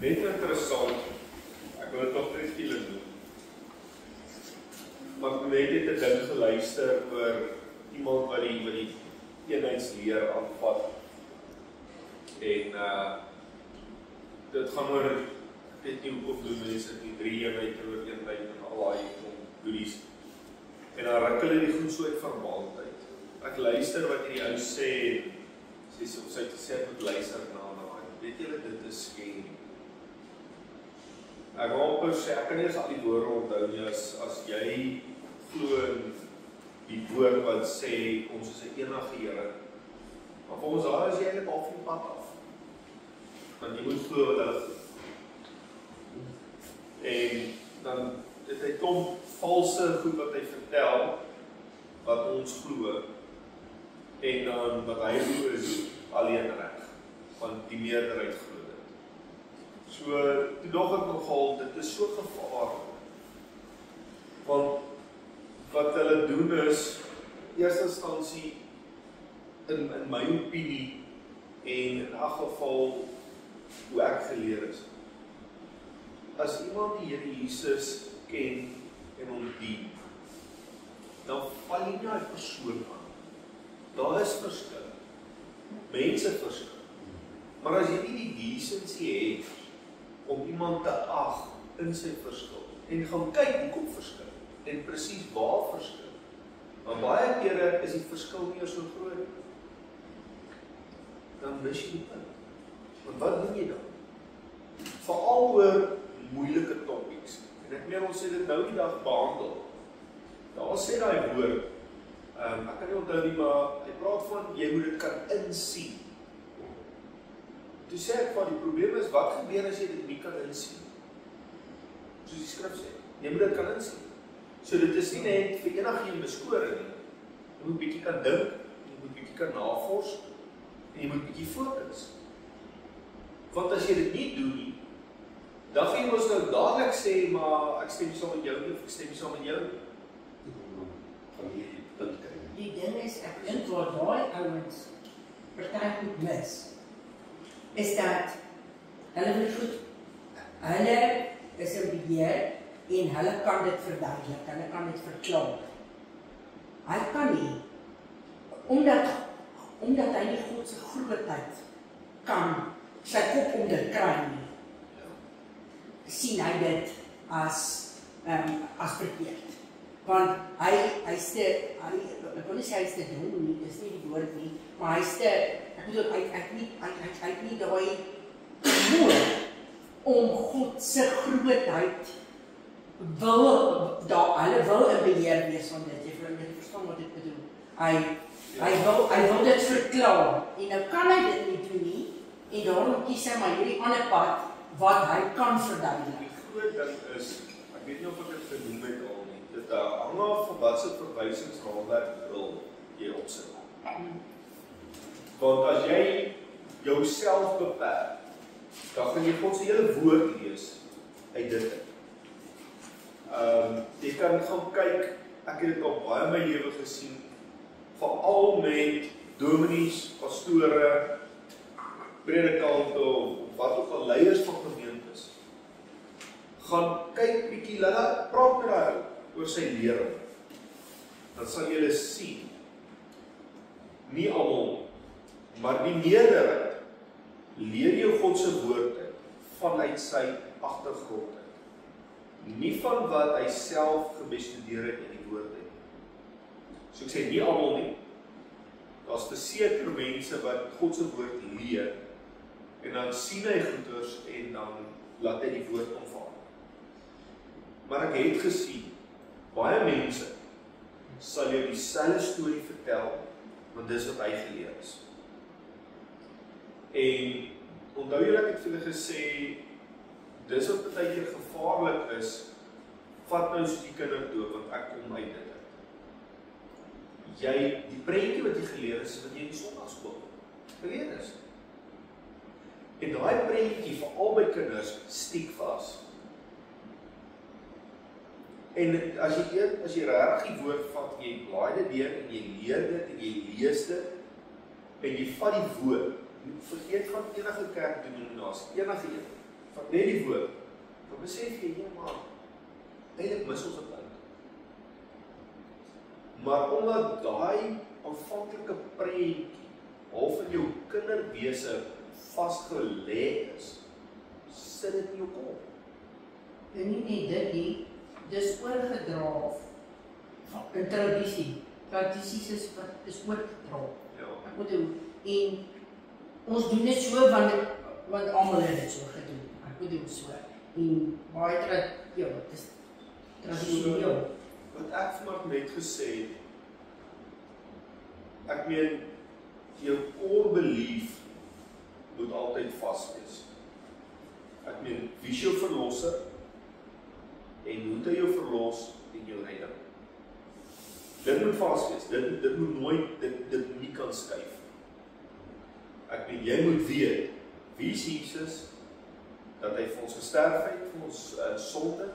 Net interessant, ek wil dit nog net skielik doen. Maar ek net het 'n ding geluister oor iemand wat die eenheidsleer aanvat. En dit gaan oor, ek weet nie hoe doen mense die 3 eenheid oor eenheid en al daai goedies. En dan ruk hulle die goed so uit vermaaldheid. Ek luister wat die ou sê, sy het gesê ek moet luister na haar. Weet julle, dit is scary. Ek wil sê, ek kan nie eens al die woorde onthou nie, as jy glo in die woord wat sê, ons is 'n enige Here. Maar vir ons daar is jy eintlik al van die pad af. Want jy moet glo wat hulle glo. En dan het hy kom valse goed wat hy vertel, wat ons glo, en dan wat hy glo is alleen reg, want die meerderheid glo dit. So, toe dog ek nogal, dit is so gevaarlik. Want wat hulle doen is, eerste instansie, in my opinie, en in elk geval, hoe ek geleer is, as iemand die Here Jesus ken en hom dien, dan val jy nie uit persoon aan. Daar is verskil. Mense verskil. Maar as jy nie die decency het om iemand te ag in sy verskil en gaan kyk hoekom verskil en presies waar verskil, maar baie kere is die verskil nie so groot nie. Dan mis jy die punt. Want wat doen jy dan? Veral oor moeilike topics. En ek meen ons sê dit nou die dag behandel. Daar sê daai woord, ek kan nie onthou nie, maar hy praat van, jy moet dit kan insien. Toe sê ek van, die probleem is, wat gebeur as jy dit nie kan insien? Soos die skrif sê, jy moet dit kan insien. So dit is nie net vir enige beskoring nie. Jy moet bietjie kan dink, jy moet bietjie kan navors, en jy moet bietjie fokus. Want as jy dit nie doen nie, dan gaan jy ons nou dadelik sê, maar ek stem nie saam met jou nie, of ek stem nie saam met jou nie. Die ding is, ek dink wat daai ouens party goed mis, is dat hulle wil goed, hulle is 'n beheer en hulle kan dit verduidelik, hulle kan dit verklaar. Hy kan nie, omdat hy nie God se grootheid kan sy kop onder kry nie, sien hy dit as verkeerd. Want ek wil nie sê hy is te dom nie, dis nie die woord nie, maar hy is te, ek bedoel, hy het nie daai vermoë om God se grootheid hulle wil in beheer wees van dit, jy verstaan wat ek bedoel. Hy wil dit verklaar, en nou kan hy dit nie doen nie, en daarom kies hy maar hierdie ander pad, wat hy kan verduidelik. Die groot ding is, ek weet nie of ek dit genoem het al nie, dit hang af van wat se verwysingsraamwerk wil jy opsit. Want as jy jouself beperk, dan gaan jy God se hele woord lees uit dit. Jy kan gaan kyk, ek het dit al baie in my lewe gesien, veral met dominees, pastore, predikante, of wat ook al leiers van gemeentes, gaan kyk bietjie, laat praat met hy oor sy lering. Dan sal julle sien, nie almal, maar die meerderheid, leer jou God se woord uit, vanuit sy agtergrond uit. Nie van wat hy self gebestudeer het in die woord uit. So ek sê, nie almal nie. Daar's verseker mense wat God se woord leer, en dan sien hy goeders, en dan laat hy die woord aanvaar. Maar ek het gesien, baie mense sal jou dieselfde storie vertel, want dis wat hy geleer is. En onthou jy dat ek vir julle gesê, dis wat baie keer gevaarlik is, vat nou soos die kinderdoop, want ek kom uit dit. Die prentjie wat jy geleer is, wat jy in die sondagskool geleer is. En daai prentjie, vir albei kinders, stiek vas. En as jy regtig die woord vat, jy blaai dit deur, en jy leer dit, en jy lees dit, en jy vat die woord, vergeet van enige kerkdenominasie, enige een. van net die woord, dan besef jy, ja maar, eintlik mis ons 'n punt. Maar omdat daai aanvanklike prentjie half in jou kinderwese vasgelê is, sit dit in jou kop. En nie net dit nie, dis oorgedra in tradisie. Tradisies is oorgedra. Ja. Ek moet doen. En ons doen dit so want almal het dit so gedoen. Ek moet doen so. En baie dit is tradisioneel. Wat ek vanmiddag net gesê het, ek meen, jou core belief moet altyd vas wees. Ek meen, wie is jou verlosser en hoe het hy jou verlos en jou redder? Dit moet vas wees, dit moet nooit, dit nie kan skuif. Ek meen, jy moet weet, wie is Jesus, dat hy vir ons gesterf het, vir ons sonde,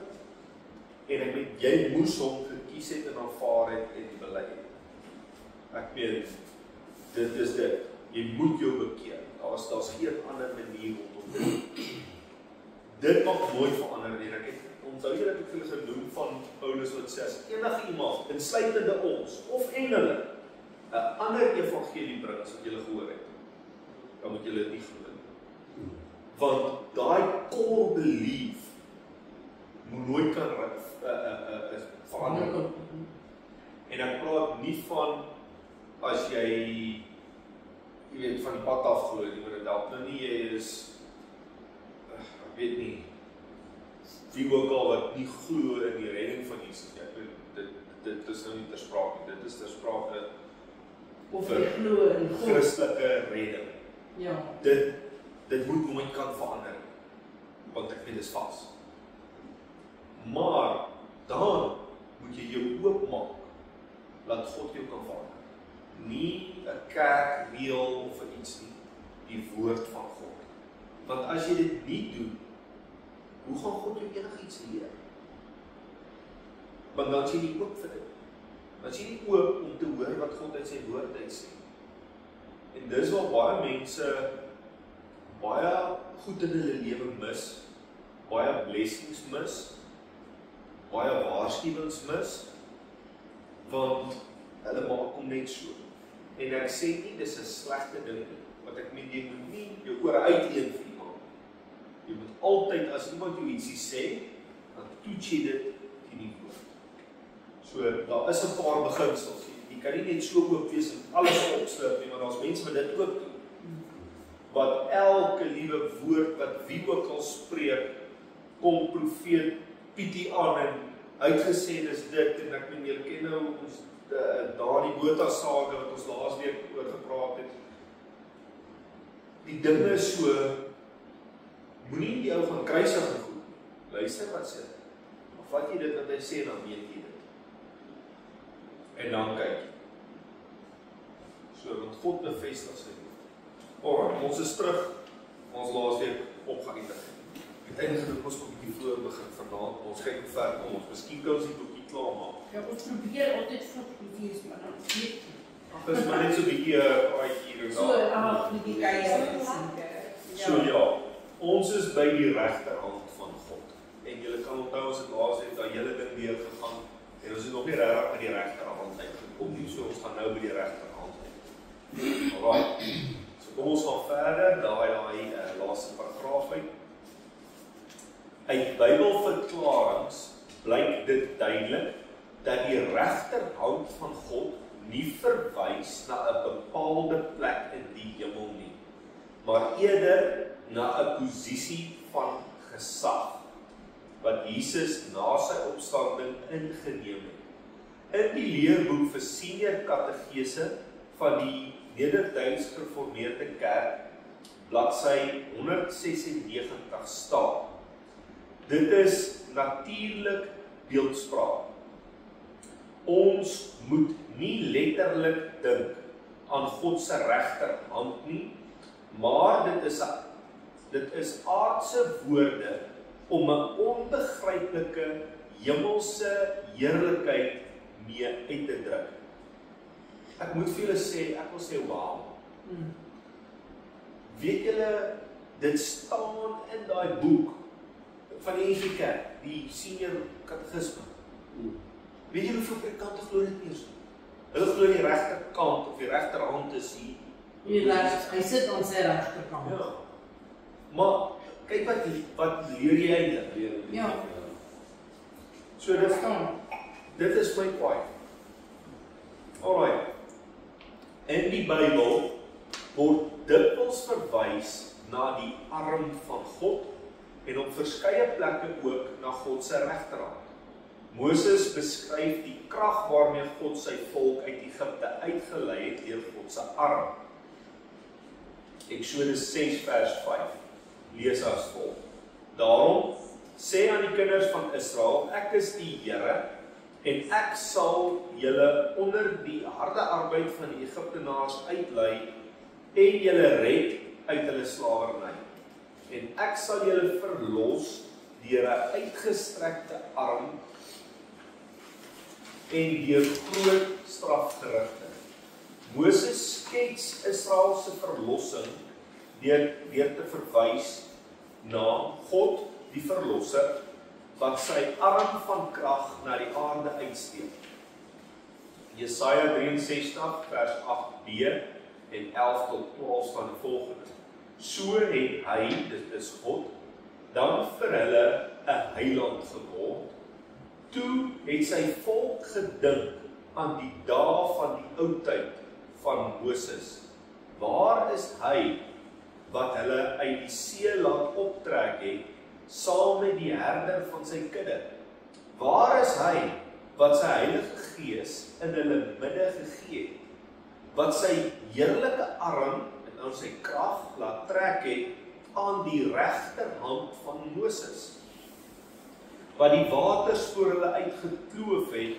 en ek meen, jy moes hom gekies het en aanvaar het en bely het. Ek meen, dit is dit, jy moet jou bekeer, daar's geen ander manier om te doen. Dit mag nooit verander nie, ek het onthou jy dat ek vir genoem van Paulus wat sê, as enige iemand, insluitende ons, of engele, 'n ander evangelie bring as wat julle gehoor het, dan moet julle dit nie glo nie. Want daai core belief moet nooit kan verander. En ek praat nie van as jy weet van die pad af glo, jy moet dit help nou nie, jy is ek weet nie wie ook al wat nie glo in die redding van Jesus nie. Dit is nou nie ter sprake, dit is ter sprake Of jy glo in God. Christelike redding. Ja. Dit moet nooit kan verander, want ek weet dit is vas. Maar dan moet jy jou oopmaak, laat God jou kan verander. Nie 'n kerkreël of iets nie, die woord van God. Want as jy dit nie doen, hoe gaan God jou enigiets leer? Want dan is jy nie oop vir dit. Dan is jy nie oop om te hoor wat God uit sy woord uitsê. En dis waar baie mense baie goed in hulle lewe mis, baie blessings mis, baie waarskuwings mis, want hulle maak hom net so. En ek sê nie, dis 'n slegte ding nie, want ek meen, jy moet nie jou ore uitleen vir iemand. Jy moet altyd, as iemand jou ietsie sê, dan toets jy dit teen die woord. So, daar is 'n paar beginsels. Jy kan nie net so oop wees en alles opslip nie, maar daar's mense wat dit ook doen. Wat elke liewe woord wat wie ook al spreek, kom profeet Pietie aan en uitgesê is dit, en ek meen, julle ken nou ons daardie Botha-sage wat ons laasweek oor gepraat het. Die dinge is so, moenie die ou gaan kruisig en goed. Luister wat sê. Of vat jy dit wat hy sê, dan weet jy dit. En dan kyk jy. So, want God bevestig sy woord. Alright, ons is terug, ons laasweek opgeëindig. Uiteindelik het ons 'n bietjie voor begin vanaand, ons kyk hoe ver kom ons, miskien kan ons dit ook nie klaar maak. Ja, ons probeer altyd vroeg wees, maar dan weet jy. Dit is maar net so 'n bietjie hier en daar. Die kuier. So ja, ons is by die regterhand van God. En julle kan onthou ons het laasweek daai hele ding deurgegaan en ons het nog nie regtig by die regterhand uitgekom nie, so ons gaan nou by die regterhand uit. Alright. So kom ons gaan verder, daai laaste paragraaf uit. Uit Bybelverklarings blyk dit duidelik dat die regterhand van God nie verwys na 'n bepaalde plek in die hemel nie, maar eerder na 'n posisie van gesag wat Jesus na sy opstanding ingeneem het. In die leerboek vir senior katekese van die Nederduits Gereformeerde Kerk, bladsy 196 staan: dit is natuurlik beeldspraak. Ons moet nie letterlik dink aan God se regterhand nie, maar dit is aardse woorde om 'n onbegryplike hemelse heerlikheid mee uit te druk. Ek moet vir julle sê, ek wil sê wow. Weet julle dit staan in daai boek van die NG Kerk, die senior katekisme. Weet jy hoeveel predikante glo dit nie eens nie? Hulle glo die regterkant of die regterhand is hier. Hy sit aan sy regterkant. Ja. Maar kyk wat leer jy eintlik? Ja. So dit is my point. Alright. In die Bybel word dikwels verwys na die arm van God en op verskeie plekke ook na God se regterhand. Moses beskryf die krag waarmee God sy volk uit Egipte uitgelei het deur God se arm. Eksodus 6 vers 5 lees as volg. Daarom sê aan die kinders van Israel, ek is die Here en ek sal julle onder die harde arbeid van die Egiptenaars uitlei en julle red uit hulle slawerny. En ek sal julle verlos deur 'n uitgestrekte arm en deur groot strafgerigte. Moses skets Israel se verlossing deur te verwys na God die verlosser wat sy arm van krag na die aarde uitsteek. Jesaja 63 vers 8b en 11 tot 12 staan die volgende. So het hy, dit is God, dan vir hulle 'n heiland geword. Toe het sy volk gedink aan die dae van die oudtyd van Moses. Waar is hy wat hulle uit die see laat optrek het, saam met die herder van sy kudde? Waar is hy wat sy Heilige Gees in hulle midde gegee het, wat sy heerlike arm en aan sy krag laat trek het aan die regterhand van Moses, wat die waters voor hulle uitgekloof het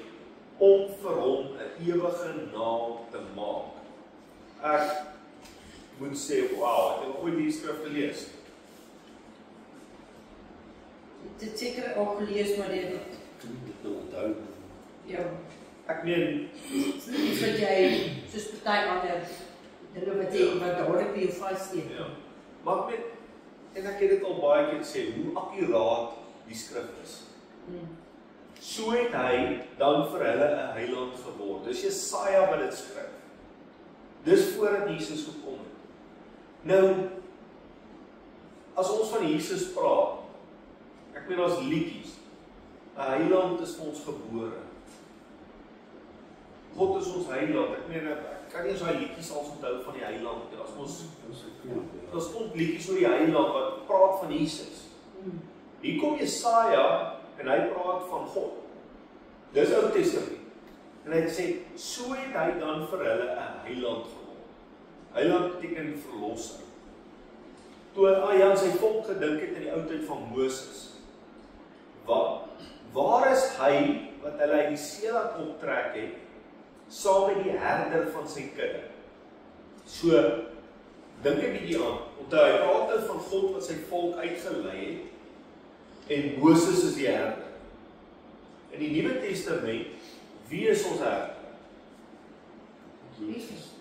om vir hom 'n ewige naam te maak? Ek moet sê, wow, ek het ooit die skrif gelees. Dit seker al gelees, maar dit onthou. ja, Ek meen, iets wat jy soos party ander dinge wat jy wat dadelik by jou vassteek. ja, maar ek meen, en ek het dit al baie keer gesê, hoe akkuraat die skrif is. So het hy dan vir hulle 'n heiland geword. Dis Jesaja wat dit skryf. Dis voordat Jesus gekom het. Nou, as ons van Jesus praat, ek meen ons liedjies, 'n heiland is vir ons gebore. God is ons heiland. Ek meen, ek kan nie eens daai liedjies al onthou van die heiland nie. As ons liedjies oor die heiland wat praat van Jesus. Hier kom Jesaja en hy praat van God. Dis Ou Testament. En hy sê, so het hy dan vir hulle 'n heiland geword. Heiland beteken verlosser. Toe hy aan sy volk gedink het in die ou tyd van Moses, waar is hy wat hulle uit die see laat optrek het, saam met die herder van sy kudde? So, dink 'n bietjie aan, onthou hy praat van God wat sy volk uitgelei het, en Moses is die herder. In die Nuwe Testament, wie is ons herder?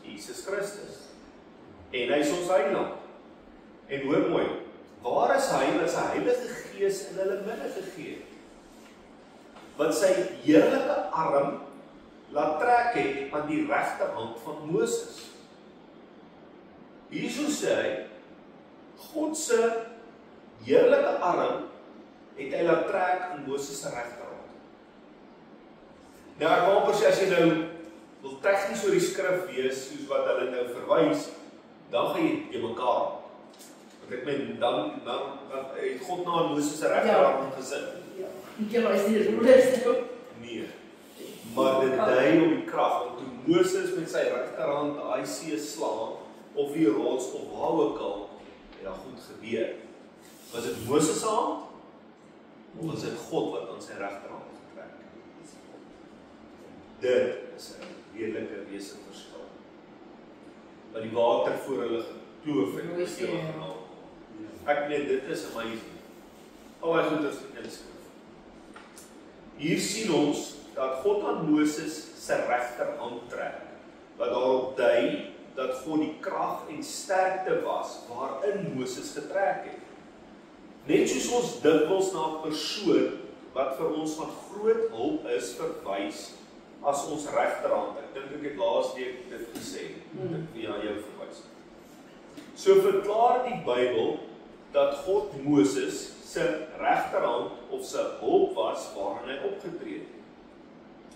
Jesus Christus. En hy is ons heiland. En hoor mooi, waar is hy wat sy Heilige Gees in hulle midde gegee het? Wat sy heerlike arm laat trek het aan die regterhand van Moses. Hierso sê hy, God se heerlike arm het hy laat trek aan Moses se regterhand. Nou ek wil sê, as jy nou wil tegnies oor die skrif wees, soos wat hulle nou verwys, dan gaan jy mekaar. Want ek meen, dan het God na Moses se regterhand gesit. Ja, is die roelers nou? Nee, maar dit dui op die krag, want toe Moses met sy regterhand daai see slaan, of die rots, of waar ook al, het daar goed gebeur. Was dit Moses se hand, of was dit God wat aan sy regterhand getrek? Dit is 'n redelike wesenverskil. Wat die water voor hulle gekloof het. Ek meen, dit is amazing. Al die goeders in die skrif. Hier sien ons dat God aan Moses se regterhand trek, wat daarop dui dat God die krag en sterkte was waarin Moses getrek het. Net soos ons dikwels na 'n persoon wat vir ons van groot hulp is verwys as ons regterhand. Ek dink ek het laasweek dit gesê, ek via jou verwys. So verklaar die Bybel dat God Moses se regterhand of sy hulp was waarin hy opgetree het.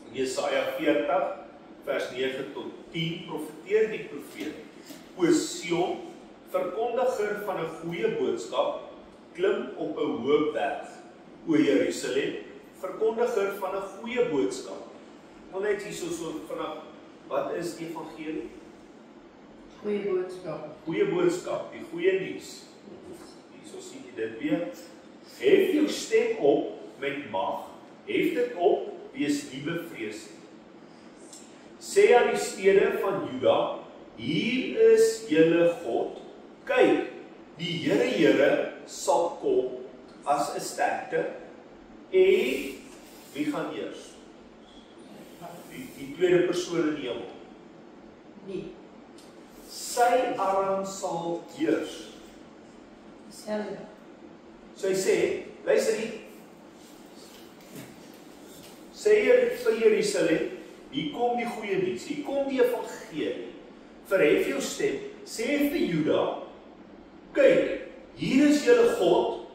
In Jesaja 40 vers 9 tot 10 profeteer die profeet: O Sion, verkondiger van 'n goeie boodskap, klim op 'n hoë berg. O Jerusalem, verkondiger van 'n goeie boodskap. Want net hier so vanaf, wat is die evangelie? Goeie boodskap. Goeie boodskap, die goeie nuus. Hierso sien jy dit weer. Hef jou stem op met mag. Hef dit op, wees nie bevrees nie. Sê aan die stede van Juda, hier is julle God. Kyk, die Here sal kom as 'n sterkte. En wie gaan eers? Die tweede persoon in die hemel. Nee. Sy arm sal heers. Selfde. So hy sê, luister hier. Sê jy vir Jerusalem, hier kom die goeie nuus, hier kom die evangelie. Verhef jou stem, sê vir Juda, kyk, hier is julle God,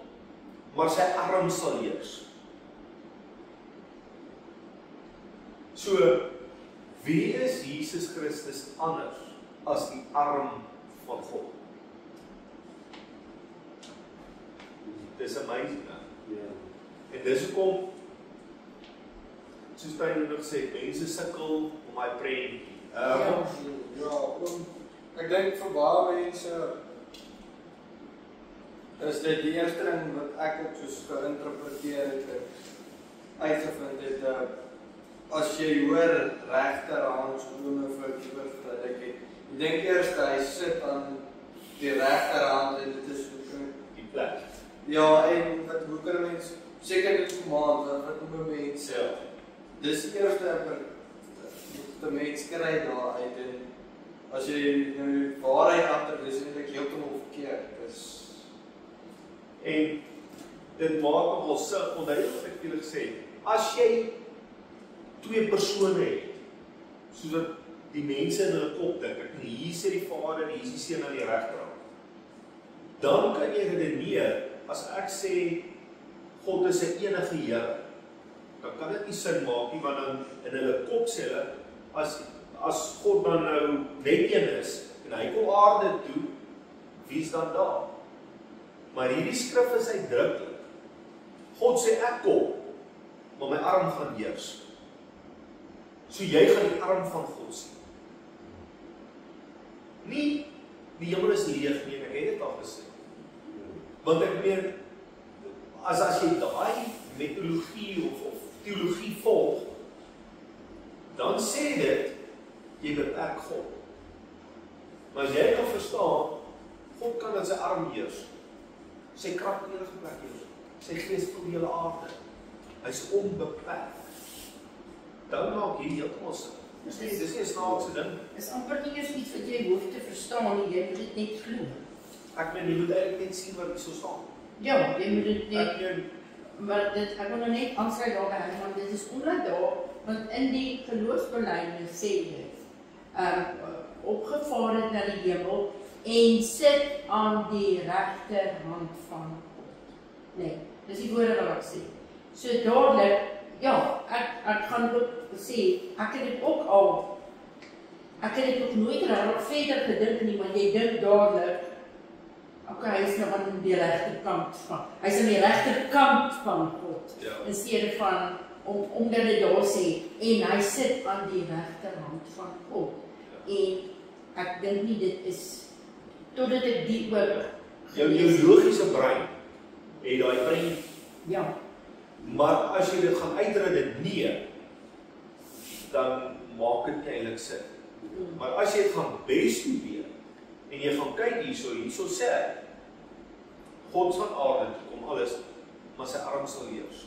maar sy arm sal heers. So, wie is Jesus Christus anders as die arm van God? Dis amazing, hè? En dis hoekom, soos hy nog sê, mense sukkel om my prentjie. Ek dink vir baie mense is dit die eerste ding wat ek ook soos geïnterpreteer het, uitgevind het, as jy hoor regterhand, so noem vir dat ek dink eers hy sit aan die regterhand en dit is Die plek. ja, en hoe kan 'n mens seker dit command, wat noem 'n mens? Ja. Dis die eerste wat 'n mens kry daar uit, en as jy nou waarheid agter, dis eintlik heeltemal verkeerd. En dit maak nogal sin, onthou wat ek julle gesê het, as jy twee persone het, soos wat die mense in hulle kop dink, hier sit die Vader, hier is die Seun aan die regterkant, dan kan jy redeneer, as ek sê, God is 'n enige Here, dan kan dit nie sin maak nie, want dan in hulle kop sê hulle, as God dan nou net een is, en hy kom aarde toe, wie is dan daar? Maar hierdie skrif is uitdruklik. God sê ek kom, maar my arm gaan heers. So jy gaan die arm van God sien. Nie, die hemel is leeg nie, ek het dit al gesê. Want ek meen, as jy daai metodologie of teologie volg, dan sê dit, jy beperk God. Maar as jy kan verstaan, God kan in sy arm heers, sy krag in enige plek heers, sy gees vul die hele aarde, hy is onbeperk. Dan maak hier heeltemal sin. Dis nie 'n snaakse ding. Is amper nie eers iets wat jy hoef te verstaan nie, jy moet dit net glo. Ek meen, jy moet eintlik net sien wat hier so staan. Ja, jy moet dit net, Ek meen, maar ek wil nou net aansluit daarby, want dit is omdat daar, want in die geloofsbelijdenis sê jy, opgevaar het na die hemel en sit aan die regterhand van God. Nee, dis die woorde wat ek sê. So dadelik, ja, ek gaan ook sê, ek het dit ook nooit raar verder gedink nie, maar jy dink dadelik, hy is nou aan die regterkant van, hy is aan die regterkant van God, in steede van, omdat dit daar sê, en hy sit aan die regterhand van God. En ek dink nie dit is, totdat ek die ook jou logiese brein, het daai brein, ja, maar as jy dit gaan uitredeneer, dan maak dit nie eintlik sin. Maar as jy dit gaan bestudeer, en jy gaan kyk hierso sê hy, God van aarde toe kom alles, maar sy arm sal heers.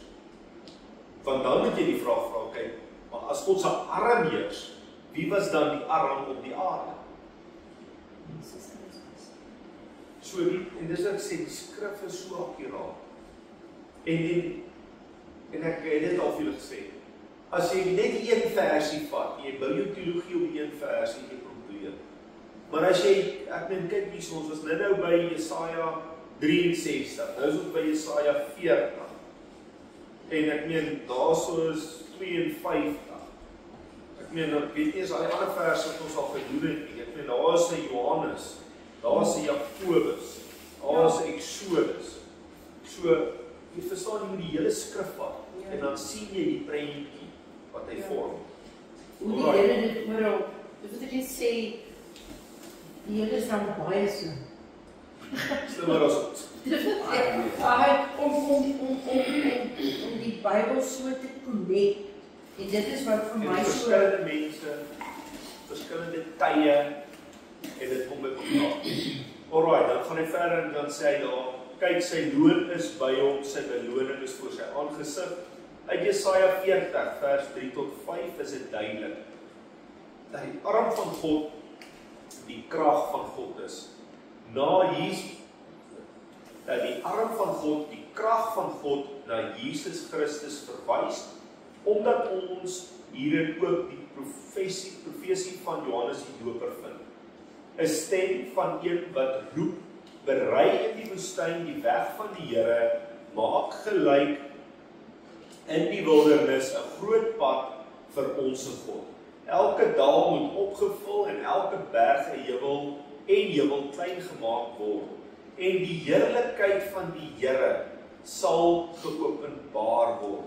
Want dan moet jy die vraag vra, kyk, maar as God sy arm heers, wie was dan die arm op die aarde? So en dis wat ek sê, die skrif is so akkuraat. En ek het dit al vir julle gesê, as jy net een versie vat, jy bou jou teologie op een versie, jy probleem. Maar as jy, ek meen, kyk hier, ons was nou by Jesaja 63, nou is ons by Jesaja 40, en ek meen, daar so is 52, ek meen, ek weet nie, is al die ander vers wat ons al gedoen het nie, ek meen, daar is 'n Johannes, daar is 'n Jakobus, daar is 'n Exodus, so, jy verstaan, jy moet die hele skrif vat, en dan sien jy die prentjie wat hy vorm. Hoe die Here dit oral, dis wat ek net sê, die Here is dan baie slim. Slimmer as ons. Om die Bybel so te connect, en dit is wat vir my so... Verskillende mense, verskillende tye, en dit kom by mekaar. Alright, dan gaan hy verder en dan sê hy daar, kyk, sy loon is by hom, sy beloning is voor sy aangesig. Uit Jesaja 40, vers 3 tot 5 is dit duidelik, dat die arm van God, die krag van God is. Na Jesus, dat die arm van God, die krag van God, na Jesus Christus verwys, omdat ons hierin ook die profesie van Johannes die Doper vind. 'n Stem van een wat roep, berei in die woestyn die weg van die Here, maak gelyk in die wildernis 'n groot pad vir ons God. Elke dal moet opgevul en elke berg en heuwel klein gemaak word. En die heerlikheid van die Here sal geopenbaar word.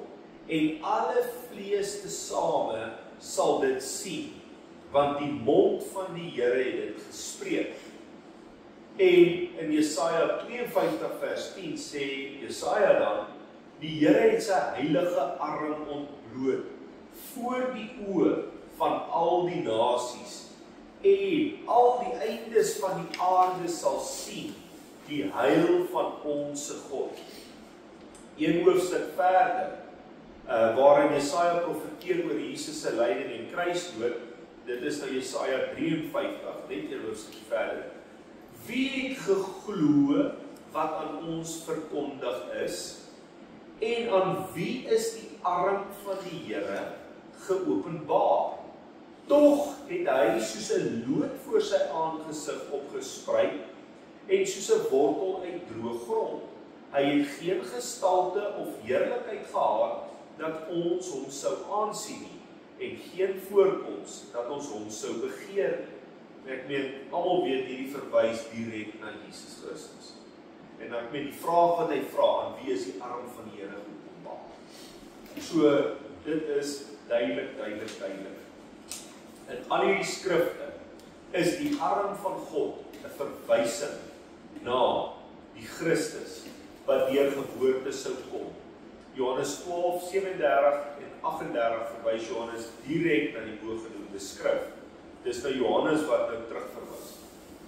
En alle vlees tesame sal dit sien, want die mond van die Here het dit gespreek. En in Jesaja 52 vers 10 sê Jesaja dan, die Here het sy heilige arm ontbloot voor die oë van al die nasies, en al die eindes van die aarde sal sien die heil van ons God. Een hoofstuk verder, waarin Jesaja profeteer oor Jesus se lyding en kruisdood, dit is nou Jesaja 53, net een hoofstuk verder. Wie het geglo wat aan ons verkondig is, en aan wie is die arm van die Here geopenbaar? Tog het hy soos 'n loot voor sy aangesig opgesprei, en soos 'n wortel uit droë grond. Hy het geen gestalte of heerlikheid gehad, dat ons hom sou aansien nie, en geen voorkoms, dat ons hom sou begeer nie. Ek meen, almal weet hierdie verwys direk na Jesus Christus. En ek meen, die vraag wat hy vra, aan wie is die arm van die Here geopenbaar? So, dit is duidelik. In al hierdie skrifte is die arm van God 'n verwysing na die Christus wat deur geboorte sou kom. Johannes 12, 37 en 38 verwys Johannes direk na die bogenoemde skrif. Dis nou Johannes wat nou terugverwys.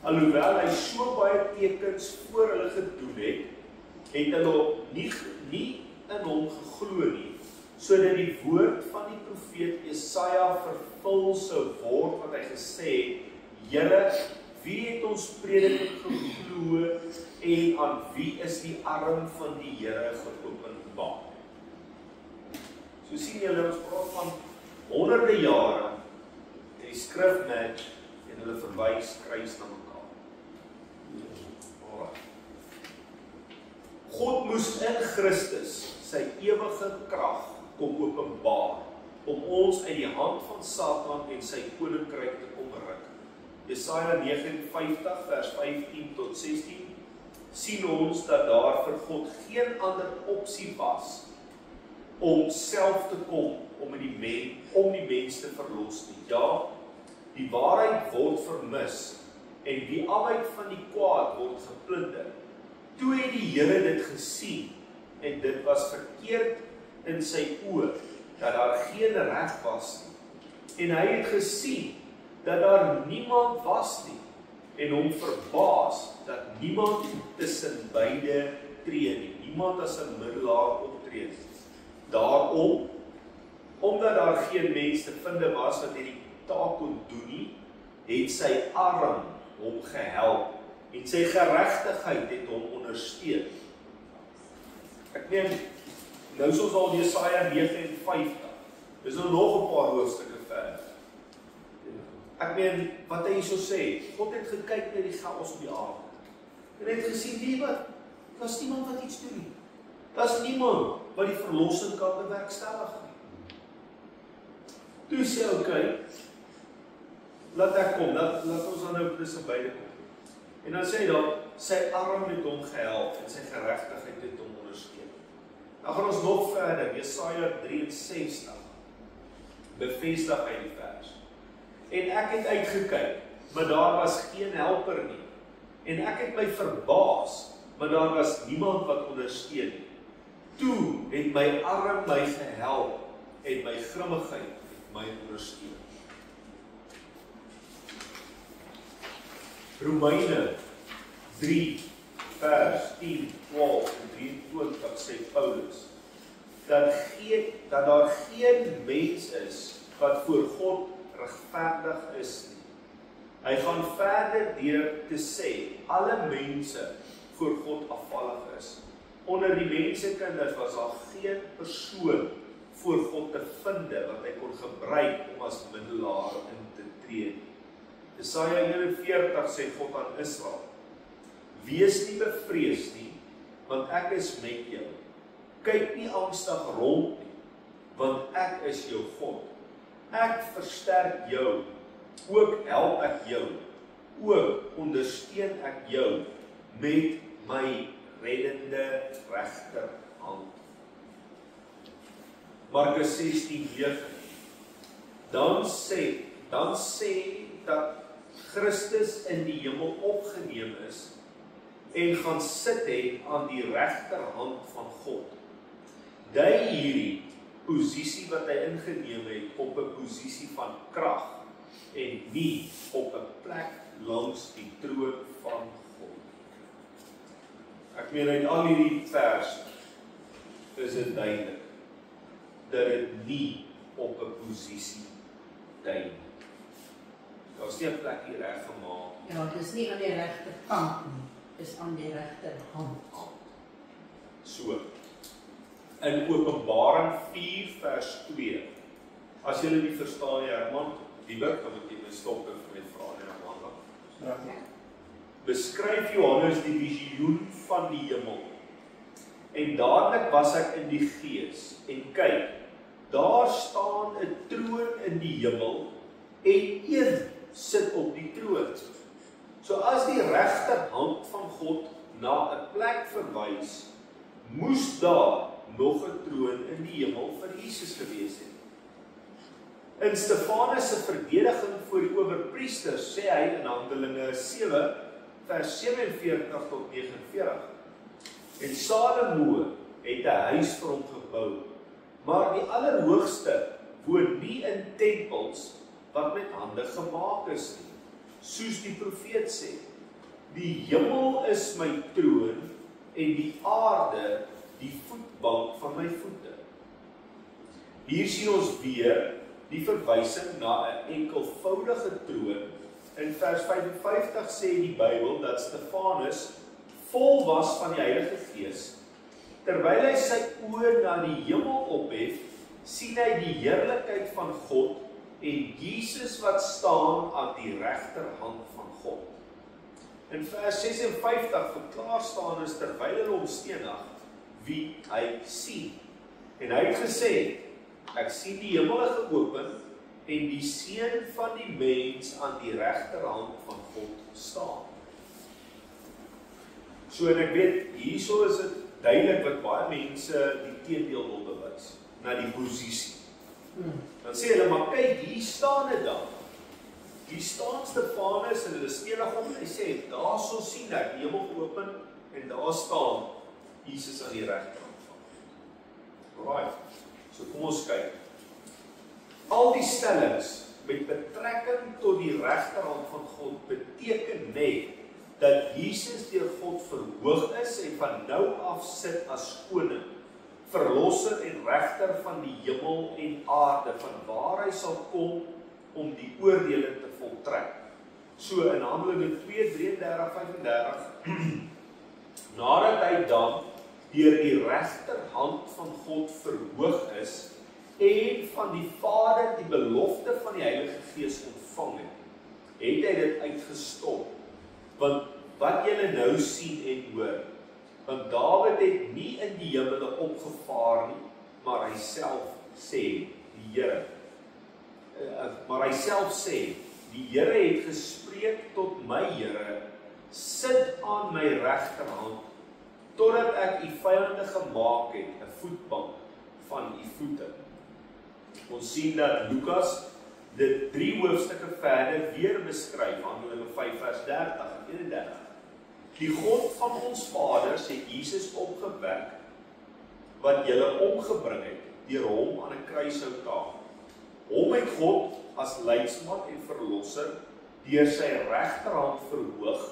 Alhoewel hy so baie tekens voor hulle gedoen het, het hulle nie in hom geglo nie, sodat die woord van die profeet Jesaja vervul sou word wat hy gesê het, Here, wie het ons prediking geglo en aan wie is die arm van die Here geopenbaar? So sien julle, ons praat van honderde jare en die skrif match en hulle verwys kruis na mekaar. Alright. God moes in Christus sy ewige krag kom openbaar om ons uit die hand van Satan en sy koninkryk te kom ruk. Jesaja 59 vers 15 tot 16 sien ons dat daar vir God geen ander opsie was om self te kom om die mens te verlos nie. Ja, die waarheid word vermis en die arbeid van die kwaad word geplunder. Toe het die Here dit gesien en dit was verkeerd in sy oë dat daar geen reg was nie. En hy het gesien dat daar niemand was nie en hom verbaas dat niemand tussen beide tree nie. Niemand as 'n middelaar optree. Daarom, omdat daar geen mens te vind was wat hierdie taak kon doen nie, het sy arm hom gehelp en sy geregtigheid het hom ondersteun. Ek meen, nou is ons al Jesaja 59. Dis nou nog 'n paar hoofstukke ver. Ek meen, wat hy hierso sê, God het gekyk na die chaos op die aarde. En hy het gesien, nee wat, daar's niemand wat iets doen nie. Daar's niemand wat die verlossing kan bewerkstellig nie. Toe sê hy, okay, laat ek kom, laat ons dan nou tussen beide kom. En dan sê hy dat sy arm het hom gehelp en sy geregtigheid het hom ondersteun. Dan gaan ons nog verder, Jesaja 63, bevestig hy die vers. En ek het uitgekyk, maar daar was geen helper nie. En ek het my verbaas, maar daar was niemand wat ondersteun nie. Toe het my arm my gehelp en my grimmigheid het my ondersteun. Romeine 3 vers 10, 12 en 23 sê Paulus dat daar geen mens is wat voor God regverdig is nie. Hy gaan verder deur te sê alle mense voor God afvallig is. Onder die mensekinders was daar geen persoon voor God te vind wat hy kon gebruik om as middelaar in te tree. Jesaja 41 sê God aan Israel: Wees nie bevrees nie, want ek is met jou. Kyk nie angstig rond nie, want ek is jou God. Ek versterk jou, ook help ek jou, ook ondersteun ek jou met my reddende regterhand. Markus 16:9. Dan sê dat Christus in die hemel opgeneem is en gaan sit het aan die regterhand van God. Dui hierdie posisie wat hy ingeneem het op 'n posisie van krag en nie op 'n plek langs die troon van God. Ek meen uit al hierdie verse is dit duidelik dat dit nie op 'n posisie dui nie. Daar's nie 'n plek hier reg gemaak. Ja, dis nie aan die regterkant nie, dis aan die regterhand. So, in Openbaring 4 vers 2, as julle nie verstaan nie, Herman, Lieber, dan moet jy my stop en vir my vra en Herman. Ja. Beskryf Johannes die visioen van die hemel. En dadelik was ek in die gees, en kyk, daar staan 'n troon in die hemel, en een sit op die troon. So as die regterhand van God na 'n plek verwys, moes daar nog 'n troon in die hemel vir Jesus gewees het. In Stefanus se verdediging voor die owerpriesters sê hy in Handelinge 7 vers 47 tot 49. En Salomo het 'n huis vir hom gebou, maar die Allerhoogste woon nie in tempels wat met hande gemaak is nie. Soos die profeet sê, die hemel is my troon en die aarde die voetbank van my voete. Hier sien ons weer die verwysing na 'n enkelvoudige troon. In vers 55 sê die Bybel dat Stefanus vol was van die Heilige Gees. Terwyl hy sy oë na die hemel ophef, sien hy die heerlikheid van God en Jesus wat staan aan die regterhand van God. In vers 56 verklaar Stefanus terwyl hulle hom stenig wie hy sien. En hy het gesê, ek sien die hemele geopen en die seun van die mens aan die regterhand van God staan. So en ek weet, hierso is dit duidelik wat baie mense die teendeel wil bewys, na die posisie. Dan sê hulle, maar kyk, hier staan dit dan. Hier staan Stefanus en hulle stenig hom en hy sê, daar sal sien ek die hemel geopen en daar staan Jesus aan die regterhand van God. Right, so kom ons kyk. Al die stellings met betrekking tot die regterhand van God beteken net dat Jesus deur God verhoog is en van nou af sit as koning, verlosser en regter van die hemel en aarde, van waar hy sal kom om die oordeele te voltrek. So in Handelinge 2:33-35, nadat hy dan deur die regterhand van God verhoog is en van die Vader die belofte van die Heilige Gees ontvang het, het hy dit uitgestop. Want wat julle nou sien en hoor, want Dawid het nie in die hemele opgevaar nie, maar hy self sê, die Here, die Here het gespreek tot my Here, sit aan my regterhand, totdat ek u vyande gemaak het, 'n voetbank van u voete. Ons sien dat Lukas dit 3 hoofstukke verder weer beskryf, Handelinge 5:30 en 31. Die God van ons vaders het Jesus opgewek, wat julle omgebring het, deur hom aan 'n kruishout hang. Hom het God as leidsman en verlosser deur sy regterhand verhoog,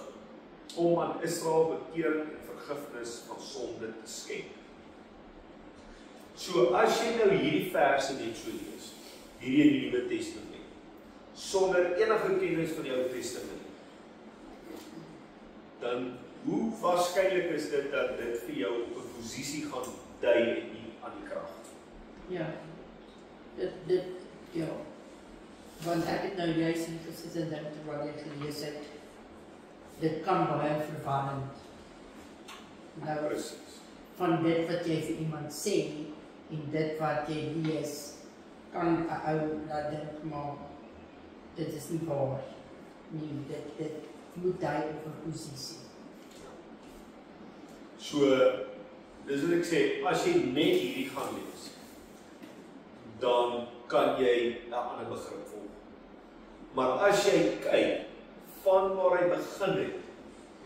om aan Israel bekering en vergifnis van sonde te skenk. So as jy nou hierdie verse net so lees, hierdie in die Nuwe Testament, sonder enige kennis van die Ou Testament, dan hoe waarskynlik is dit dat dit vir jou op 'n posisie gaan dui en nie aan die krag? Ja, ja, want ek het nou juist ingesit en dit wat ek gelees het, dit kan baie verwarrend. Nou, Precies. van dit wat jy vir iemand sê, en dit wat jy lees, kan 'n ou laat dink, maar dit is nie waar nie, dit moet dui op 'n posisie. So, dis wat ek sê, as jy net hierdie gaan lees, dan kan jy 'n ander begrip volg. Maar as jy kyk, van waar hy begin het,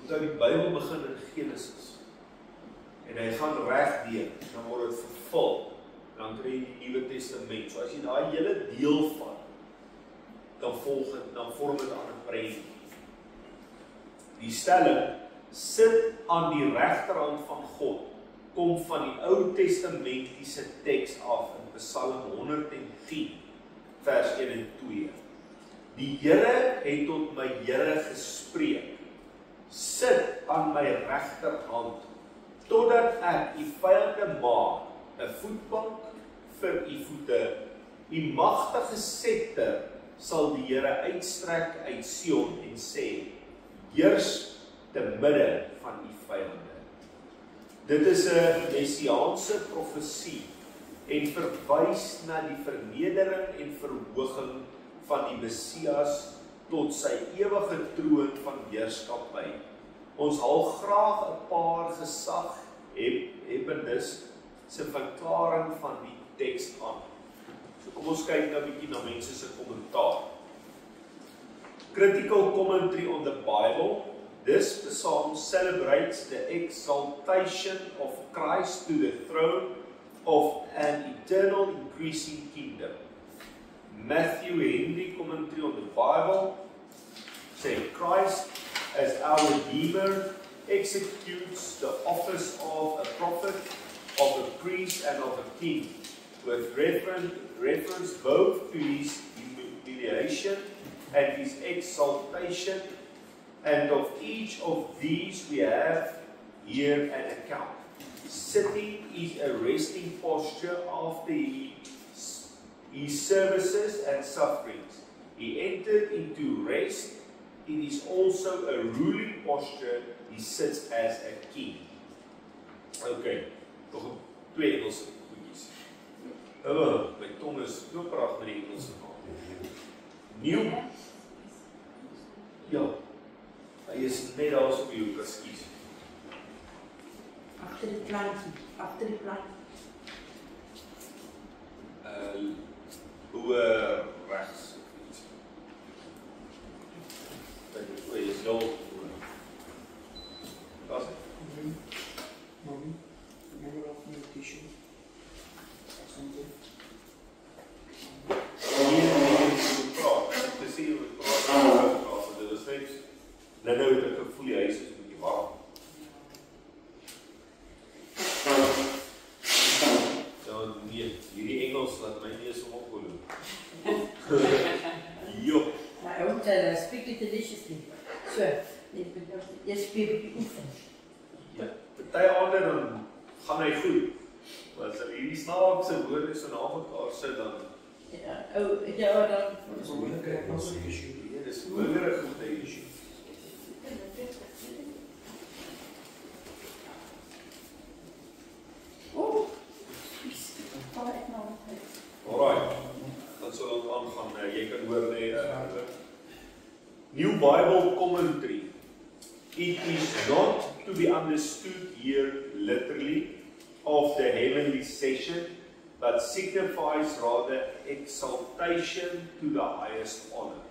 want die Bybel begin in Genesis, en hy gaan regdeur, dan word dit vervul, dan kry jy die Nuwe Testament. So as jy daai hele deel van, dan vorm dit aan 'n prentjie. Die stelling, sit aan die regterhand van God, kom van die Ou Testamentiese teks af in Psalm 110, vers 1 en 2. Die Here het tot my Here gespreek, sit aan my regterhand, totdat ek u vyande maak, 'n voetbank vir u voete. U magtige scepter sal die Here uitstrek uit Sion en sê, heers te midde van u vyande. Dit is 'n messiaanse profesie en verwys na die vernedering en verhoging van die Messias tot sy ewige troon van heerskappy. Ons haal graag 'n paar gesaghebbendes se verklaring van die teks aan. So kom ons kyk nou 'n bietjie na mense se kommentaar. Critical Commentary on the Bible. This psalm celebrates the exaltation of Christ to the throne of an eternal increasing kingdom. Matthew Henry Commentary on the Bible say Christ as our Redeemer executes the office of a prophet, of a priest and of a king, with reference both to his humiliation and his exaltation, and of each of these we have here an account. Sitting is a resting posture after his services and sufferings. He entered into rest. It is also a ruling posture. He sits as a king. Okay, nog 2 Engelse goedjies. My tong is so pragtig met die Engelse naam. Nieuw. Ja, hy is net daar so op die hoek, ekskuus. Agter die plantjie, agter die plant. Rechts of iets. Kijk, hoe is zo. Dat is het. Mommy, never off my tissue. Nou het ek gevoel die huis is bietjie warm. Ja, nee, hierdie Engels laat my nie eens opkoel. Jo. Nou, don't speak it deliciously. So, jy speel die oefen. Ja, party ander dan gaan hy goed. Maar as hy hierdie snaakse woorde so na mekaar sit dan Ja, dan... dis moeilik as jy issue. Dis moeilik om te issue. Alright. Dan sal ons aangaan. Jy kan hoor New Bible Commentary. It is not to be understood here literally of the heavenly session, but signifies rather exaltation to the highest honor.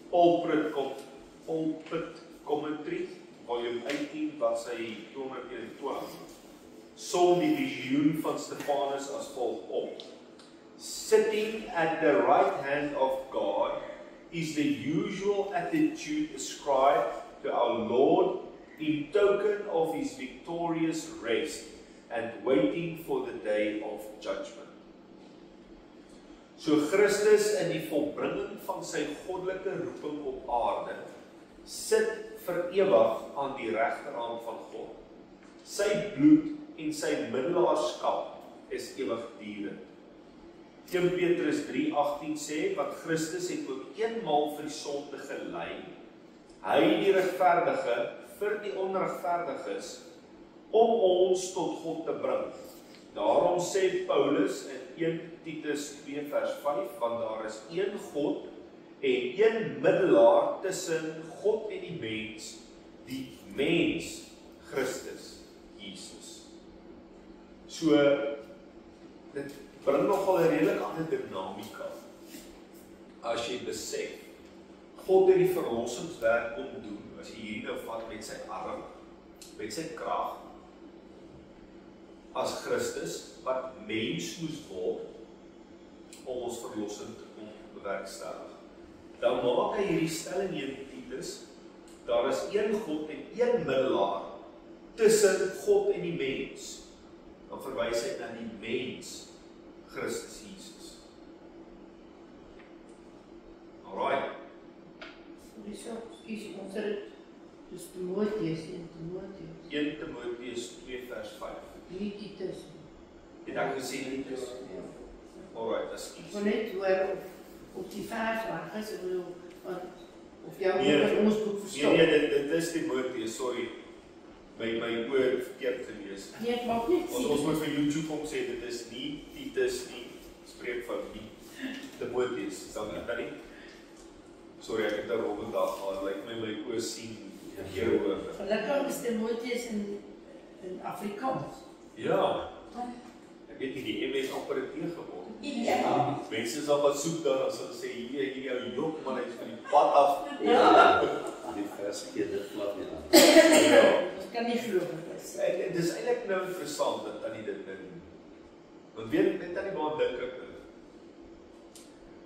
Pulpit Commentary, volume 18, bladsy 221. Som die visioen van Stefanus as volg op. Sitting at the right hand of God is the usual attitude ascribed to our Lord in token of his victorious rest and waiting for the day of judgment. So Christus in die volbringing van sy goddelike roeping op aarde sit vir ewig aan die regterhand van God. Sy bloed en sy middelaarskap is ewigdurend. 1 Petrus 3:18 sê, want Christus het ook eenmaal vir die sonde gelei, hy die regverdige vir die onregverdiges, om ons tot God te bring. Daarom sê Paulus in 1 Titus 2 vers 5, want daar is een God en een middelaar tussen God en die mens, Christus Jesus. So, dit bring nogal 'n redelik ander dinamika, as jy besef, God het die verlossingswerk kom doen, as jy hier nou vat met sy arm, met sy krag, as Christus, wat mens moes word, om ons verlossing te kom bewerkstellig. Dan maak hy hierdie stelling in Titus, daar is een God en een middelaar, tussen God en die mens. Dan verwys hy na die mens, Christus Jesus. Alright. Excuse ons het dus Timotheus, 1 Timotheus 2 vers 5. Nie Titus. Het ek gesê Titus? Alright, excuse. Maar net hoor op die vers waar is, of jou boek in ons boek verstaan. Nee, dit is Timotheus, sorry. My woord verkeerd gelees. Nee, ek maak net sien. Ons moet vir YouTube ook sê, dit is nie Titus nie, spreekfout nie. Timotheus, is dat nie? Sorry, ek het 'n rowwe dag gehad, lyk my oë sien hier oor. Gelukkig is Timotheus in Afrikaans. Ja. Ek weet nie, die MS opereer geword. Ja. Mense sal wat soek dan, as hulle sê, hier jou jok, maar hy is van die pad af. Ja, die versie dit glad nie aan. Ja. Ek kan nie glo dit is. Dit is eintlik nou interessant dat Tannie dit nou doen. Want weet Tannie waar dink ek nou?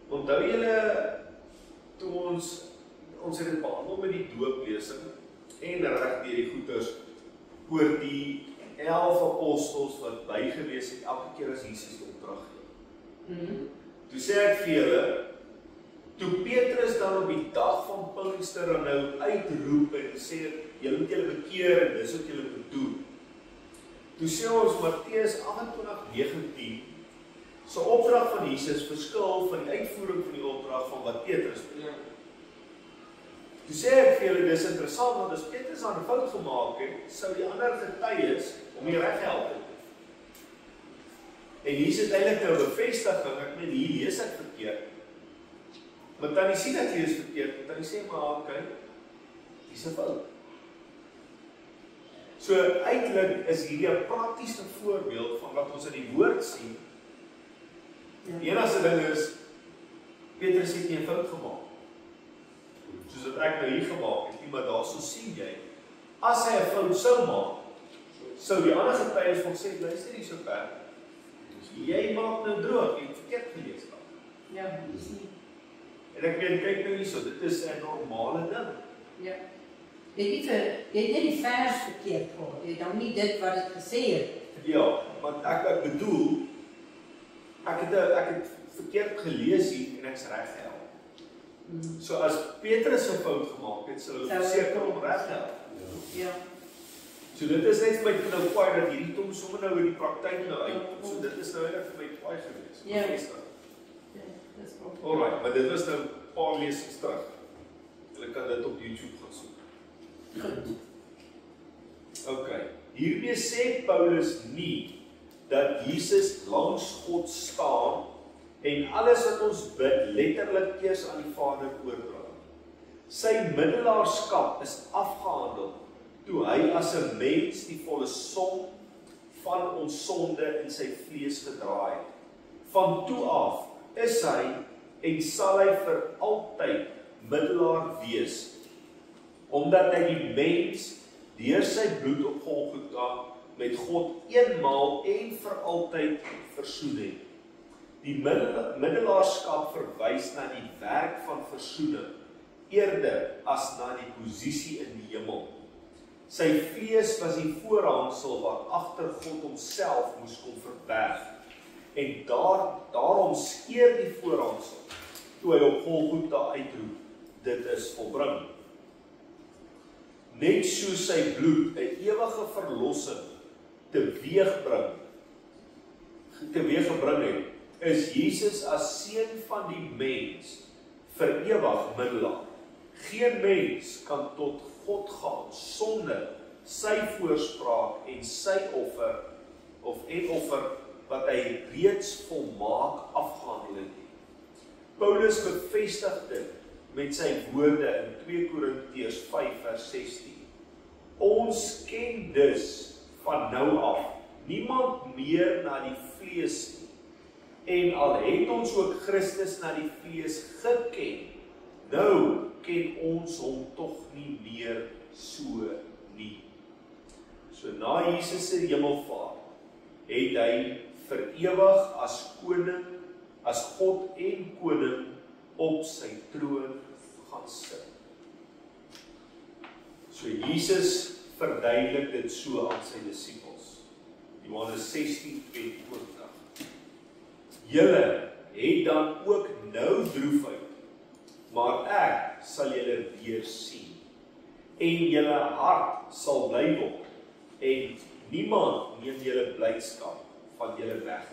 Onthou julle toe ons het dit behandel met die dooplesing en reg deur die goeters oor die 11 apostels wat bygewees het elke keer as Jesus die opdrag gee. Toe sê ek vir julle, toe Petrus dan op die dag van Pinkster dan nou uitroep en sê, julle moet julle bekeer en dis wat julle moet doen. Toe sê ons Matteus 28:19, so opdrag van Jesus verskil van die uitvoering van die opdrag van wat Petrus doen. Toe sê ek vir julle, dis interessant, want as Petrus aan 'n fout gemaak het, sou die ander getuies om die reg help het. En hier is eintlik nou 'n bevestiging, ek meen hier lees ek verkeerd. Maar dan sien ek lees verkeerd, dan sê maar okay, dis 'n fout. So eintlik is hierdie 'n praktiese voorbeeld van wat ons in die woord sien. Die enigste ding is Petrus het nie 'n fout gemaak. Soos wat ek nou hier gemaak het, maar daarso sien jy, as hy 'n fout sou maak, sou die ander getuies van sê, luister hier so ver. Jy maak nou droog, jy het verkeerd gelees dan. Ja, dis nie. En ek weet, kyk nou hierso, dit is 'n normale ding. Ja. Jy het net die vers verkeerd gehad. Jy het dan nie dit wat dit gesê het. Ja, want ek bedoel, ek het verkeerd gelees hier en ek's reg help. So as Petrus 'n fout gemaak het, sou hulle seker hom reghelp. Ja. So dit is net vir my nou kwaai dat hierdie Tom sommer nou in die praktyk nou uit. So dit is nou net vir my kwaai gewees. Ja. Dis alright, maar dit was nou 'n paar lesings terug. Julle kan dit op YouTube gaan soek. Goed. Okay. Hiermee sê Paulus nie dat Jesus langs God staan en alles wat ons bid letterlik eers aan die Vader oordra. Sy middelaarskap is afgehandel toe hy as 'n mens die volle som van ons sonde in sy vlees gedra het. Van toe af is hy en sal hy vir altyd middelaar wees, omdat hy die mens deur sy bloed op Golgotha met God eenmaal en vir altyd versoen het. Die middelaarskap verwys na die werk van versoening, eerder as na die posisie in die hemel. Sy vlees was die voorhangsel wat agter God homself moes kom verberg. En daarom skeer die voorhangsel toe hy op Golgotha uitroep, dit is volbring. Net so sy bloed 'n ewige verlossing teweeggebring het, is Jesus as seun van die mens vir ewig middelaar. Geen mens kan tot God gaan sonder sy voorspraak en sy offer wat hy reeds volmaak afgehandel het. Paulus bevestig dit met sy woorde in 2 Korintiërs 5 vers 16. Ons ken dus van nou af niemand meer na die vlees nie. En al het ons ook Christus na die vlees geken, nou ken ons hom tog nie meer so nie. So na Jesus se hemelvaart het hy vir ewig as koning, as God en koning op sy troon gaan sit. So Jesus verduidelik dit so aan sy disippels. Johannes 16:22. Julle het dan ook nou droefheid, maar ek sal julle weer sien. En julle hart sal bly word, en niemand neem julle blydskap van julle weg.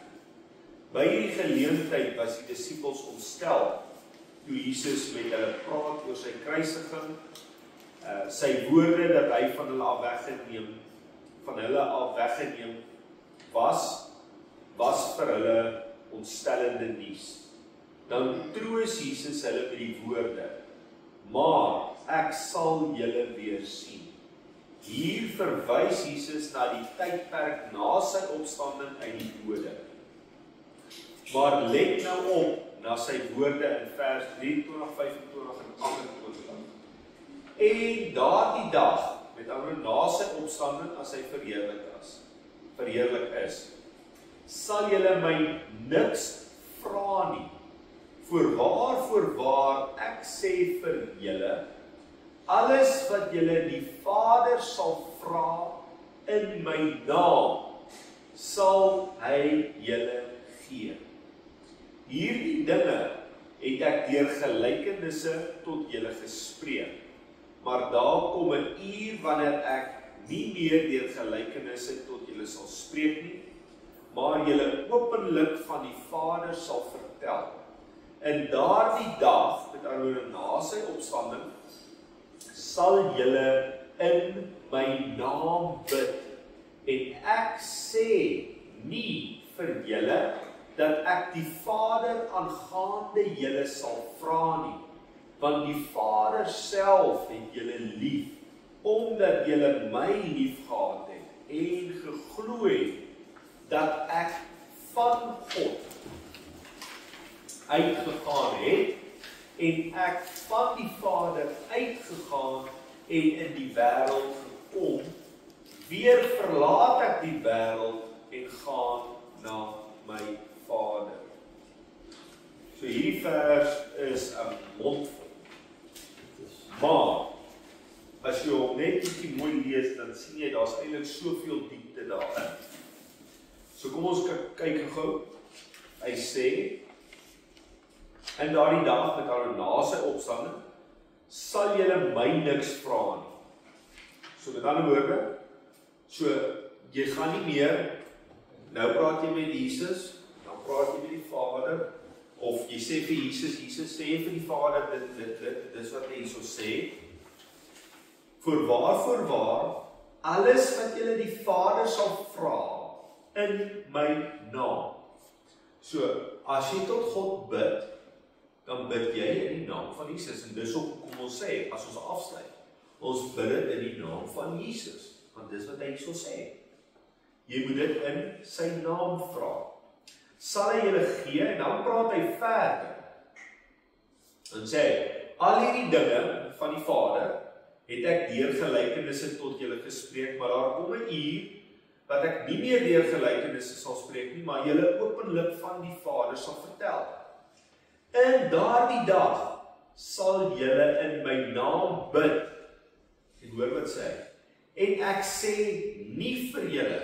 By die geleentheid was die disippels ontstel toe Jesus met hulle praat oor sy kruisiging, sy woorde dat hy van hulle af weggeneem was vir hulle ontstellende nuus. Dan troos Jesus hulle met die woorde, maar ek sal julle weer sien. Hier verwys Jesus na die tydperk na sy opstanding uit die dode. Maar let nou op na sy woorde in vers 23, 25 en 28. En daardie dag, met ander na sy opstanding as hy verheerlik is, sal julle my niks vra nie. Voorwaar, ek sê vir julle, alles wat julle die Vader sal vra in my naam, sal hy julle gee. Hierdie dinge het ek deur gelykenisse tot julle gespreek, maar daar kom 'n uur wanneer ek nie meer deur gelykenisse tot julle sal spreek nie, maar julle openlik van die Vader sal vertel. In daardie dag, met ander woorde na sy opstanding, sal julle in my naam bid, en ek sê nie vir julle dat ek die Vader aangaande julle sal vra nie, want die Vader self het julle lief, omdat julle my lief gehad het en geglo het dat ek van God uitgegaan het en ek van die Vader uitgegaan en in die wêreld gekom, weer verlaat ek die wêreld en gaan na my Vader. So hierdie vers is 'n mondvol. Maar as jy hom net bietjie mooi lees, dan sien jy daar's eintlik soveel diepte daarin. So kom ons kyk gou. Hy sê in daardie dag met haar na sy opstanding, sal julle my niks vra nie. So met ander woorde, so jy gaan nie meer, nou praat jy met Jesus, dan praat jy met die Vader, of jy sê vir Jesus sê vir die Vader, dis wat hy hierso sê, voorwaar, alles wat julle die Vader sal vra, in my naam. So, as jy tot God bid, dan bid jy in die naam van Jesus, en dis ook kom ons sê, as ons afsluit, ons bid dit in die naam van Jesus, want dis wat hy hierso sê. Jy moet dit in sy naam vra. Sal hy julle gee, en dan praat hy verder, en sê, al hierdie dinge van die Vader, het ek deur gelykenisse tot julle gespreek, maar daar kom 'n uur, wat ek nie meer deur gelykenisse sal spreek nie, maar julle openlik van die Vader sal vertel. In daardie dag, sal julle in my naam bid, en hoor wat sê, en ek sê nie vir julle,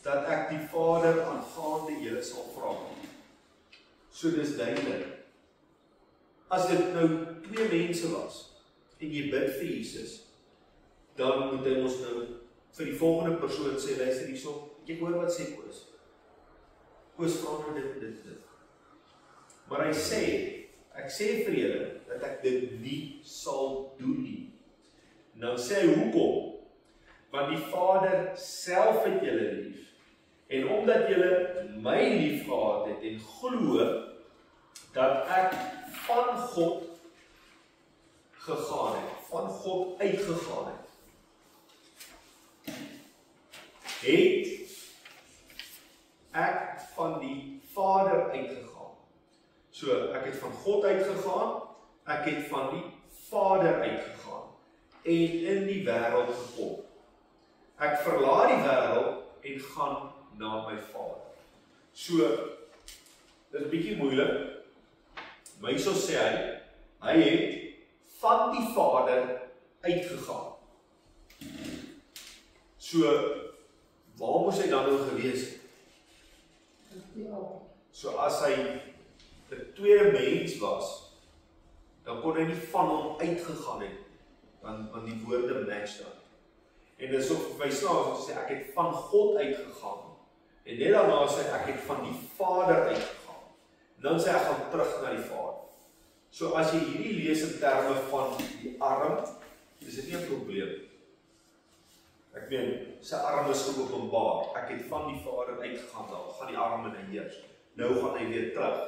dat ek die Vader aangaande julle sal vra. So dis duidelik. As dit nou 2 mense was, en jy bid vir Jesus, dan moet hy ons nou vir die volgende persoon sê, luister hierso, kyk hoor wat sê Koos. Koos vra nou dit. Maar hy sê, ek sê vir julle, dat ek dit nie sal doen nie. En dan sê hy, hoekom? Want die Vader self het julle lief, en omdat julle my lief gehad het, en glo, dat ek van God gegaan het, van God uitgegaan het, ek van die Vader uitgegaan. So, ek het van God uitgegaan, ek het van die Vader uitgegaan, en in die wêreld gekom. Ek verlaat die wêreld, en gaan na my Vader. So, dit is 'n bietjie moeilik. My sou sê hy het van die Vader uitgegaan. So, waar moes hy dan nou gewees het? So as hy 'n tweede mens was, dan kon hy nie van hom uitgegaan het, want die woorde match dan. En dit is ook vir my snaaks om te sê, ek het van God uitgegaan. En net daarna sê ek het van die Vader uitgegaan. En dan sê ek gaan terug na die Vader. So as jy hierdie lees in terme van die arm, is dit nie 'n probleem. Ek meen, sy arm is geopenbaar. Ek het van die Vader uitgegaan, dan gaan die arm in hy heers. Nou gaan hy weer terug.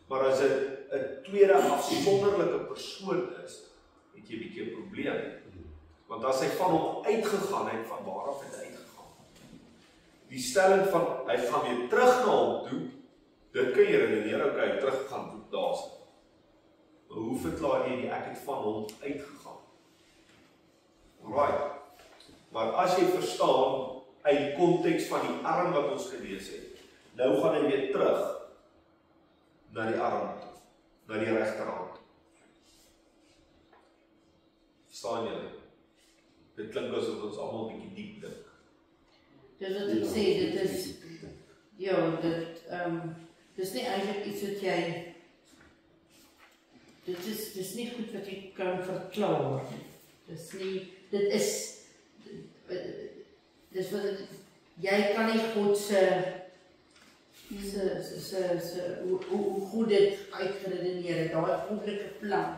Maar as dit 'n tweede afsonderlike persoon is, het jy 'n bietjie 'n probleem. Want as hy van hom uitgegaan het, van waaraf het hy uitgegaan? Die stelling van, hy gaan weer terug na hom toe, dit kan jy redeneer, ok, hy terug gaan daar sit. Maar hoe verklaar jy die, ek het van hom uitgegaan? Alright. Maar as jy verstaan, uit die konteks van die arm wat ons gelees het, nou gaan hy weer terug na die arm toe, na die regterhand. Verstaan julle? Dit klink asof ons almal 'n bietjie diep dink. Dis wat ek sê, dit is, dis nie eintlik iets wat jy, dis nie goed wat jy kan verklaar. Dis wat jy kan nie God hoe goed dit uitgeredeneer het, daai goddelike plan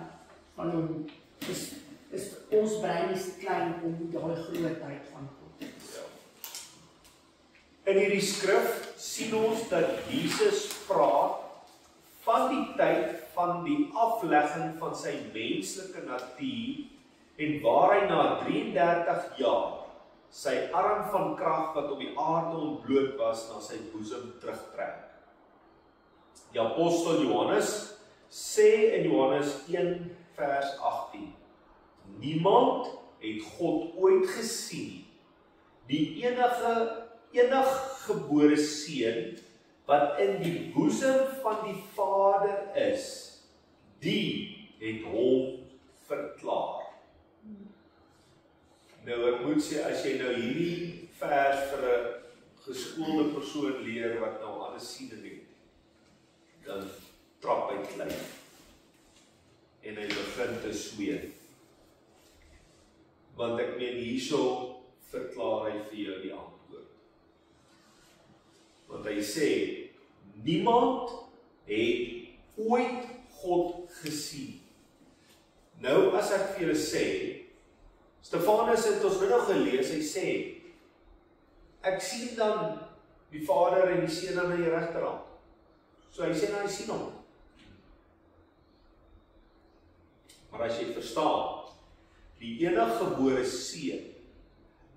van hom is ons brein is klein om daai grootheid van God. Ja. In hierdie skrif sien ons dat Jesus praat van die tyd van die aflegging van sy menslike natuur en waar hy na 33 jaar sy arm van krag wat op die aarde ontbloot was na sy boesem terugtrek. Die apostel Johannes sê in Johannes 1 vers 18, niemand het God ooit gesien, die eniggebore seun wat in die boesem van die Vader is, die het hom verklaar. Nou ek moet sê, as jy nou hierdie vers vir 'n geskoolde persoon leer wat nou alles siening het, dan trap hy klein. gesweer. Want ek meen hierso verklaar hy vir jou die antwoord. Want hy sê, niemand het ooit God gesien. Nou as ek vir julle sê, Stefanus het ons nou gelees, hy sê, ek sien dan die Vader en die Seun aan die regterhand. So hy sê, hy sien hom. Maar as jy verstaan, die enige gebore seun,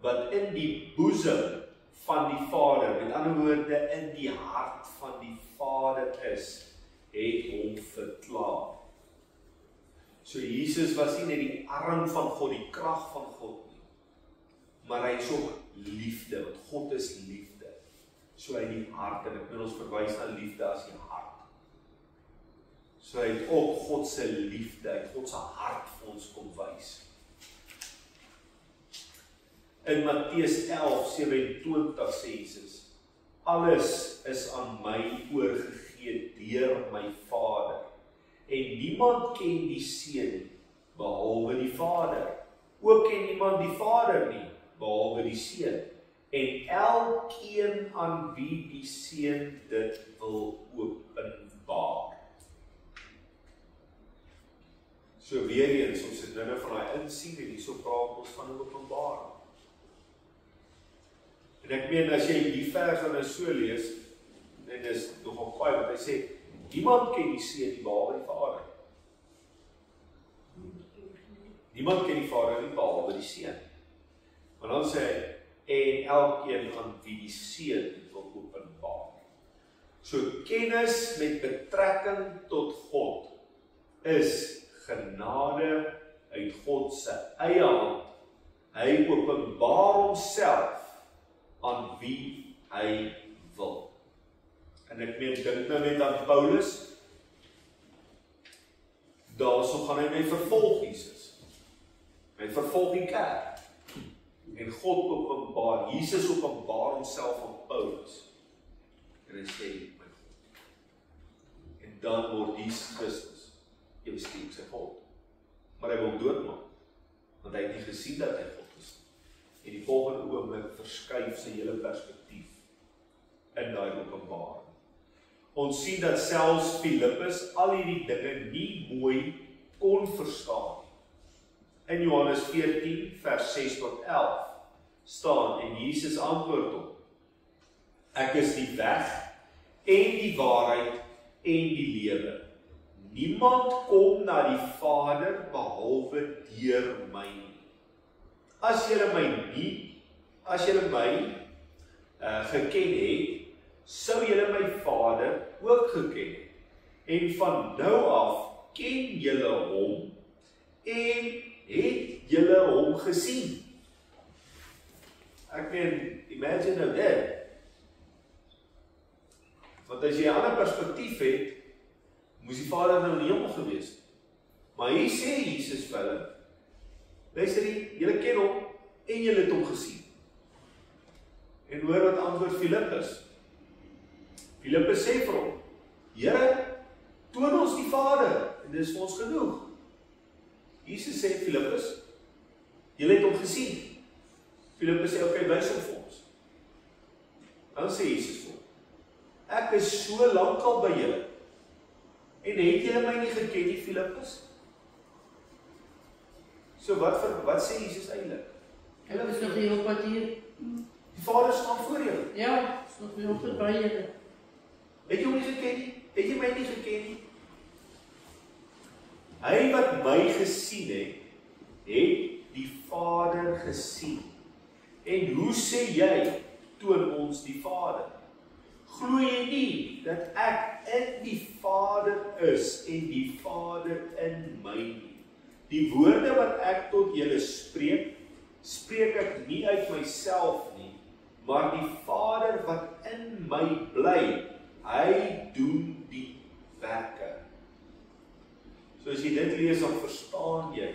wat in die boesem van die Vader, met ander woorde in die hart van die Vader is, het hom verklaar. So Jesus was nie net die arm van God, die krag van God nie, maar hy is ook liefde, want God is liefde. So hy die hart, en ek wil ons verwys na liefde as die hart. So hy het ook God se liefde, hy het God se hart vir ons kom wys. In Matteus 11:27 sê Jesus, alles is aan my oorgegee deur my Vader, en niemand ken die Seun behalwe die Vader. Ook ken niemand die Vader nie, behalwe die Seun. En elkeen aan wie die Seun dit wil openbaar. So weer eens, ons het nou van daai insien en hierso praat ons van openbaring. En ek meen, as jy die vers dan so lees, en dis nogal kwaai, want hy sê, niemand ken die Seun nie behalwe die Vader. Niemand ken die Vader nie behalwe die Seun. Maar dan sê hy, en elkeen aan wie die Seun wil openbaar. So kennis met betrekking tot God is genade uit God se eie hand. Hy openbaar homself aan wie hy wil. En ek meen, dink nou net aan Paulus, daarso gaan hy vervolg Jesus. Hy vervolg die kerk. En God openbaar, Jesus openbaar homself aan Paulus. En hy sê, my God. En dan word Jesus Christus, jy beskryf sy God. Maar hy wil doodmaak, want hy het nie gesien dat hy God is. En die volgende oomblik verskuif sy hele perspektief in daai openbaring. Ons sien dat selfs Filippus al hierdie dinge nie mooi kon verstaan. In Johannes 14 vers 6 tot 11 staan en Jesus antwoord hom: Ek is die weg en die waarheid en die lewe. Niemand kom na die Vader behalwe deur my nie. As julle my geken het, sou julle my Vader ook geken het. En van nou af ken julle hom en het julle hom gesien. Ek meen, imagine nou dit. Want as jy 'n ander perspektief het, moes die Vader nou in die hemel gewees het. Maar hier sê Jesus vir hulle, luister jy, julle ken hom en julle het hom gesien. En hoor wat antwoord Filippus. Filippus sê vir hom, Here, toon ons die Vader, en dit is vir ons genoeg. Jesus sê Filippus, julle het hom gesien. Filippus sê, okay, wys hom vir ons. Dan sê Jesus vir hom, ek is so lank al by julle, en het julle my nie geken nie, Filippus? So wat sê Jesus eintlik? Ek is nog hier op wat hier. Die Vader staan voor jou. Ja, is nog weer op het by julle. Het jy hom nie geken nie? Het jy my nie geken nie? Hy wat my gesien het die Vader gesien. En hoe sê jy, toon ons die Vader? Glo jy nie dat ek in die Vader is en die Vader in my nie? Die woorde wat ek tot julle spreek, spreek ek nie uit myself nie, maar die Vader wat in my bly, hy doen die werke. So as jy dit lees, dan verstaan jy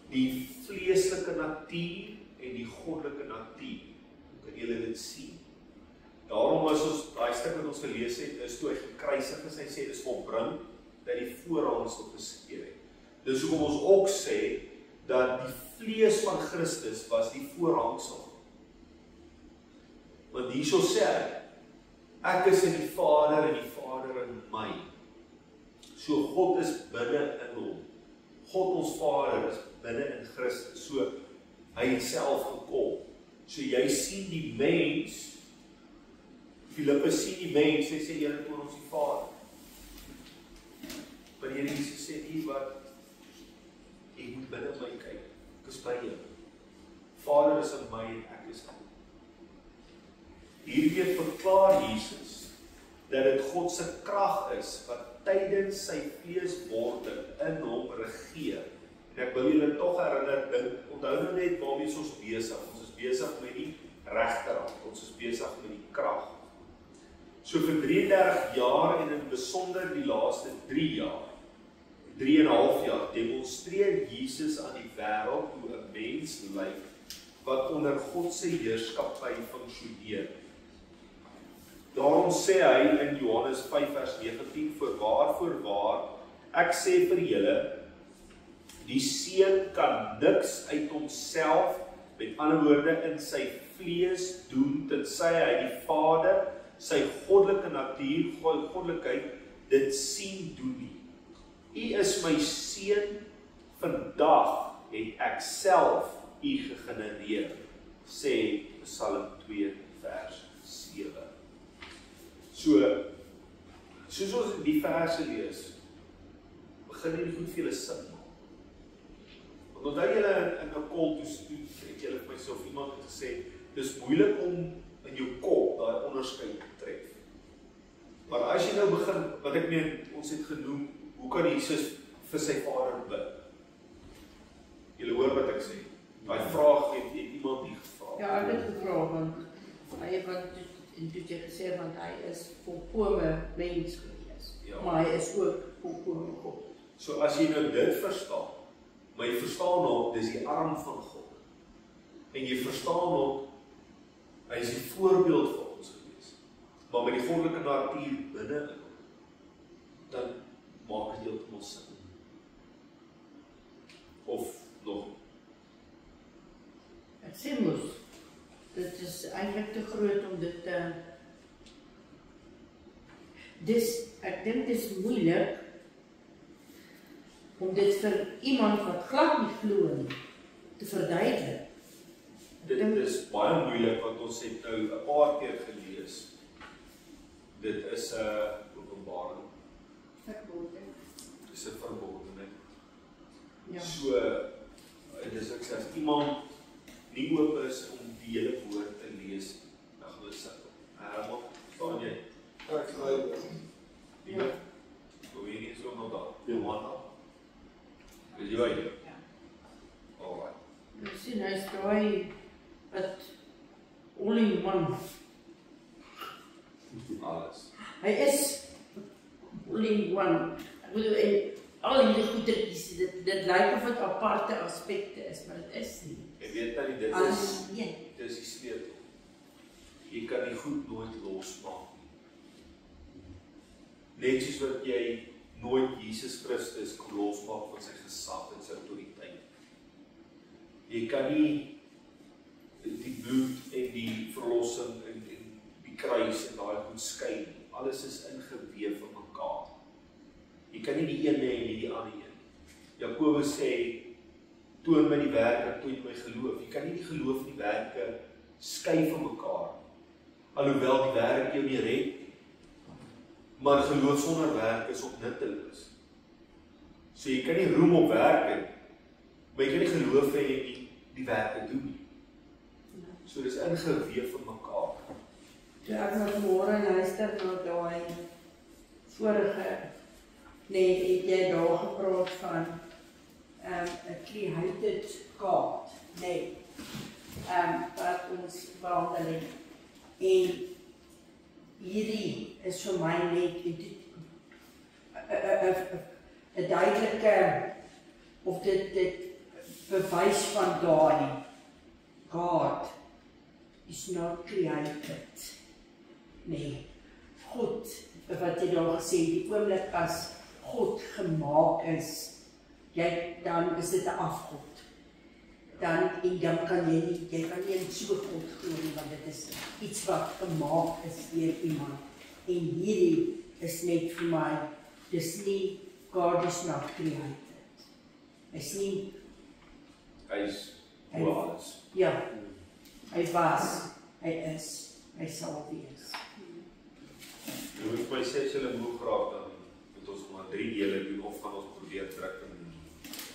die vleeslike natuur en die goddelike natuur. Hoe kan julle dit sien? Daarom as ons, daai stuk wat ons gelees het, is toe hy gekruisig is, hy sê, dis volbring, dat die voorhangs op geskeer het. Dis hoekom ons ook sê, dat die vlees van Christus was die voorhangsel. Want hierso sê hy, ek is in die Vader en die Vader in my. So God is binne in hom. God ons Vader is binne in Christus. So hy het self gekom. So jy sien die mens, Filippus sien die mens, hy sê Here toon ons die Vader. Maar Here Jesus sê nie wat, jy moet binne my kyk, ek is by jou. Vader is in my en ek is in hom. Hierdie verklaar Jesus, dat dit God se krag is, wat tydens sy vleeswording in hom regeer. En ek wil julle tog herinner, onthou nou net waarmee ons besig. Ons is besig met die regterhand, ons is besig met die krag. So vir 33 jaar en in besonder die laaste 3 jaar, 3,5 jaar, demonstreer Jesus aan die wêreld hoe 'n mens lyk wat onder God se heerskappy funksioneer. Daarom sê hy in Johannes 5 vers 19, voorwaar, ek sê vir julle, die seun kan niks uit homself, met ander woorde in sy vlees doen, tensy hy die Vader, sy goddelike natuur, goddelikheid, dit sien doen nie. U is my seun, vandag het ek self u gegenereer, sê Psalm 2 vers 7. So, soos ons die verse lees, begin hierdie goed vir julle sin maak. Want onthou julle in 'n call het julle vir myself iemand het gesê, dis moeilik om in jou kop daai onderskeid te tref. Maar as jy nou begin, wat ek meen, ons het genoem, hoe kan Jesus vir sy Vader bid? Julle hoor wat ek sê. Daai vraag het iemand nie gevra. Ja, ek het gevra, want hy het gesê, want hy is volkome mens gewees. Ja. Maar hy is ook volkome God. So as jy nou dit verstaan, maar jy verstaan ook, dis die arm van God. En jy verstaan ook, hy is die voorbeeld vir ons gewees. Maar met die goddelike natuur binne in hom, dan maak dit heeltemal sin. Of nog. Ek sê mos, dit is eintlik te groot om dit te... Ek dink dit is moeilik om dit vir iemand wat glad nie glo nie, te verduidelik. Dit is baie moeilik, want ons het nou 'n paar keer gelees. Dit is 'n openbaring. Verbonde. Dis 'n verbondening. Ja. So, dit is ek as iemand nie oop is om die hele woord te lees, dan gaan hulle sukkel. Herman, staan jy? Ek sê Ja. Hoe weet jy so nog daar? Johanna? Is jy hier? Ja. Alright. Jy sien, hy is daai wat all in one. Alles. Hy is all in one. Ek bedoel, en al hierdie goedertjies, dit lyk of dit aparte aspekte is, maar dit is nie. Jy weet nou nie, dit is die sleutel. Jy kan die goed nooit losmaak. Net soos wat jy nooit Jesus Christus kon losmaak van sy gesag en sy autoriteit. Jy kan nie die bloed en die verlossing en die kruis en daai goed skei nie. Alles is ingeweef in mekaar. Jy kan nie die een hê en nie die ander een. Jakobus sê, toon my die werke, toon my geloof. Jy kan nie die geloof en die werke skei van mekaar. Alhoewel die werk jou nie red, maar geloof sonder werk is ook nutteloos. So jy kan nie roem op werke, maar jy kan nie geloof hê en die werke doen nie. So dis ingeweef in mekaar. Toe ek nou vanmôre luister na daai vorige, het jy daar gepraat van 'n created God, wat ons behandel en hierdie is vir my net 'n duidelike, of dit bewys van daai God is not created. God, wat jy daar gesê, die oomblik as God gemaak is, dan is dit 'n afgod. Dan kan jy kan nie in so 'n God glo nie, want dit is iets wat gemaak is deur iemand. En hierdie is net vir my, dis nie, God is not created. Is nie, Hy is oor alles. ja, hy was, hy is, hy sal wees. Jy moet my sê, as julle moe graag, dan moet ons maar 3 dele doen, of gaan ons probeer druk en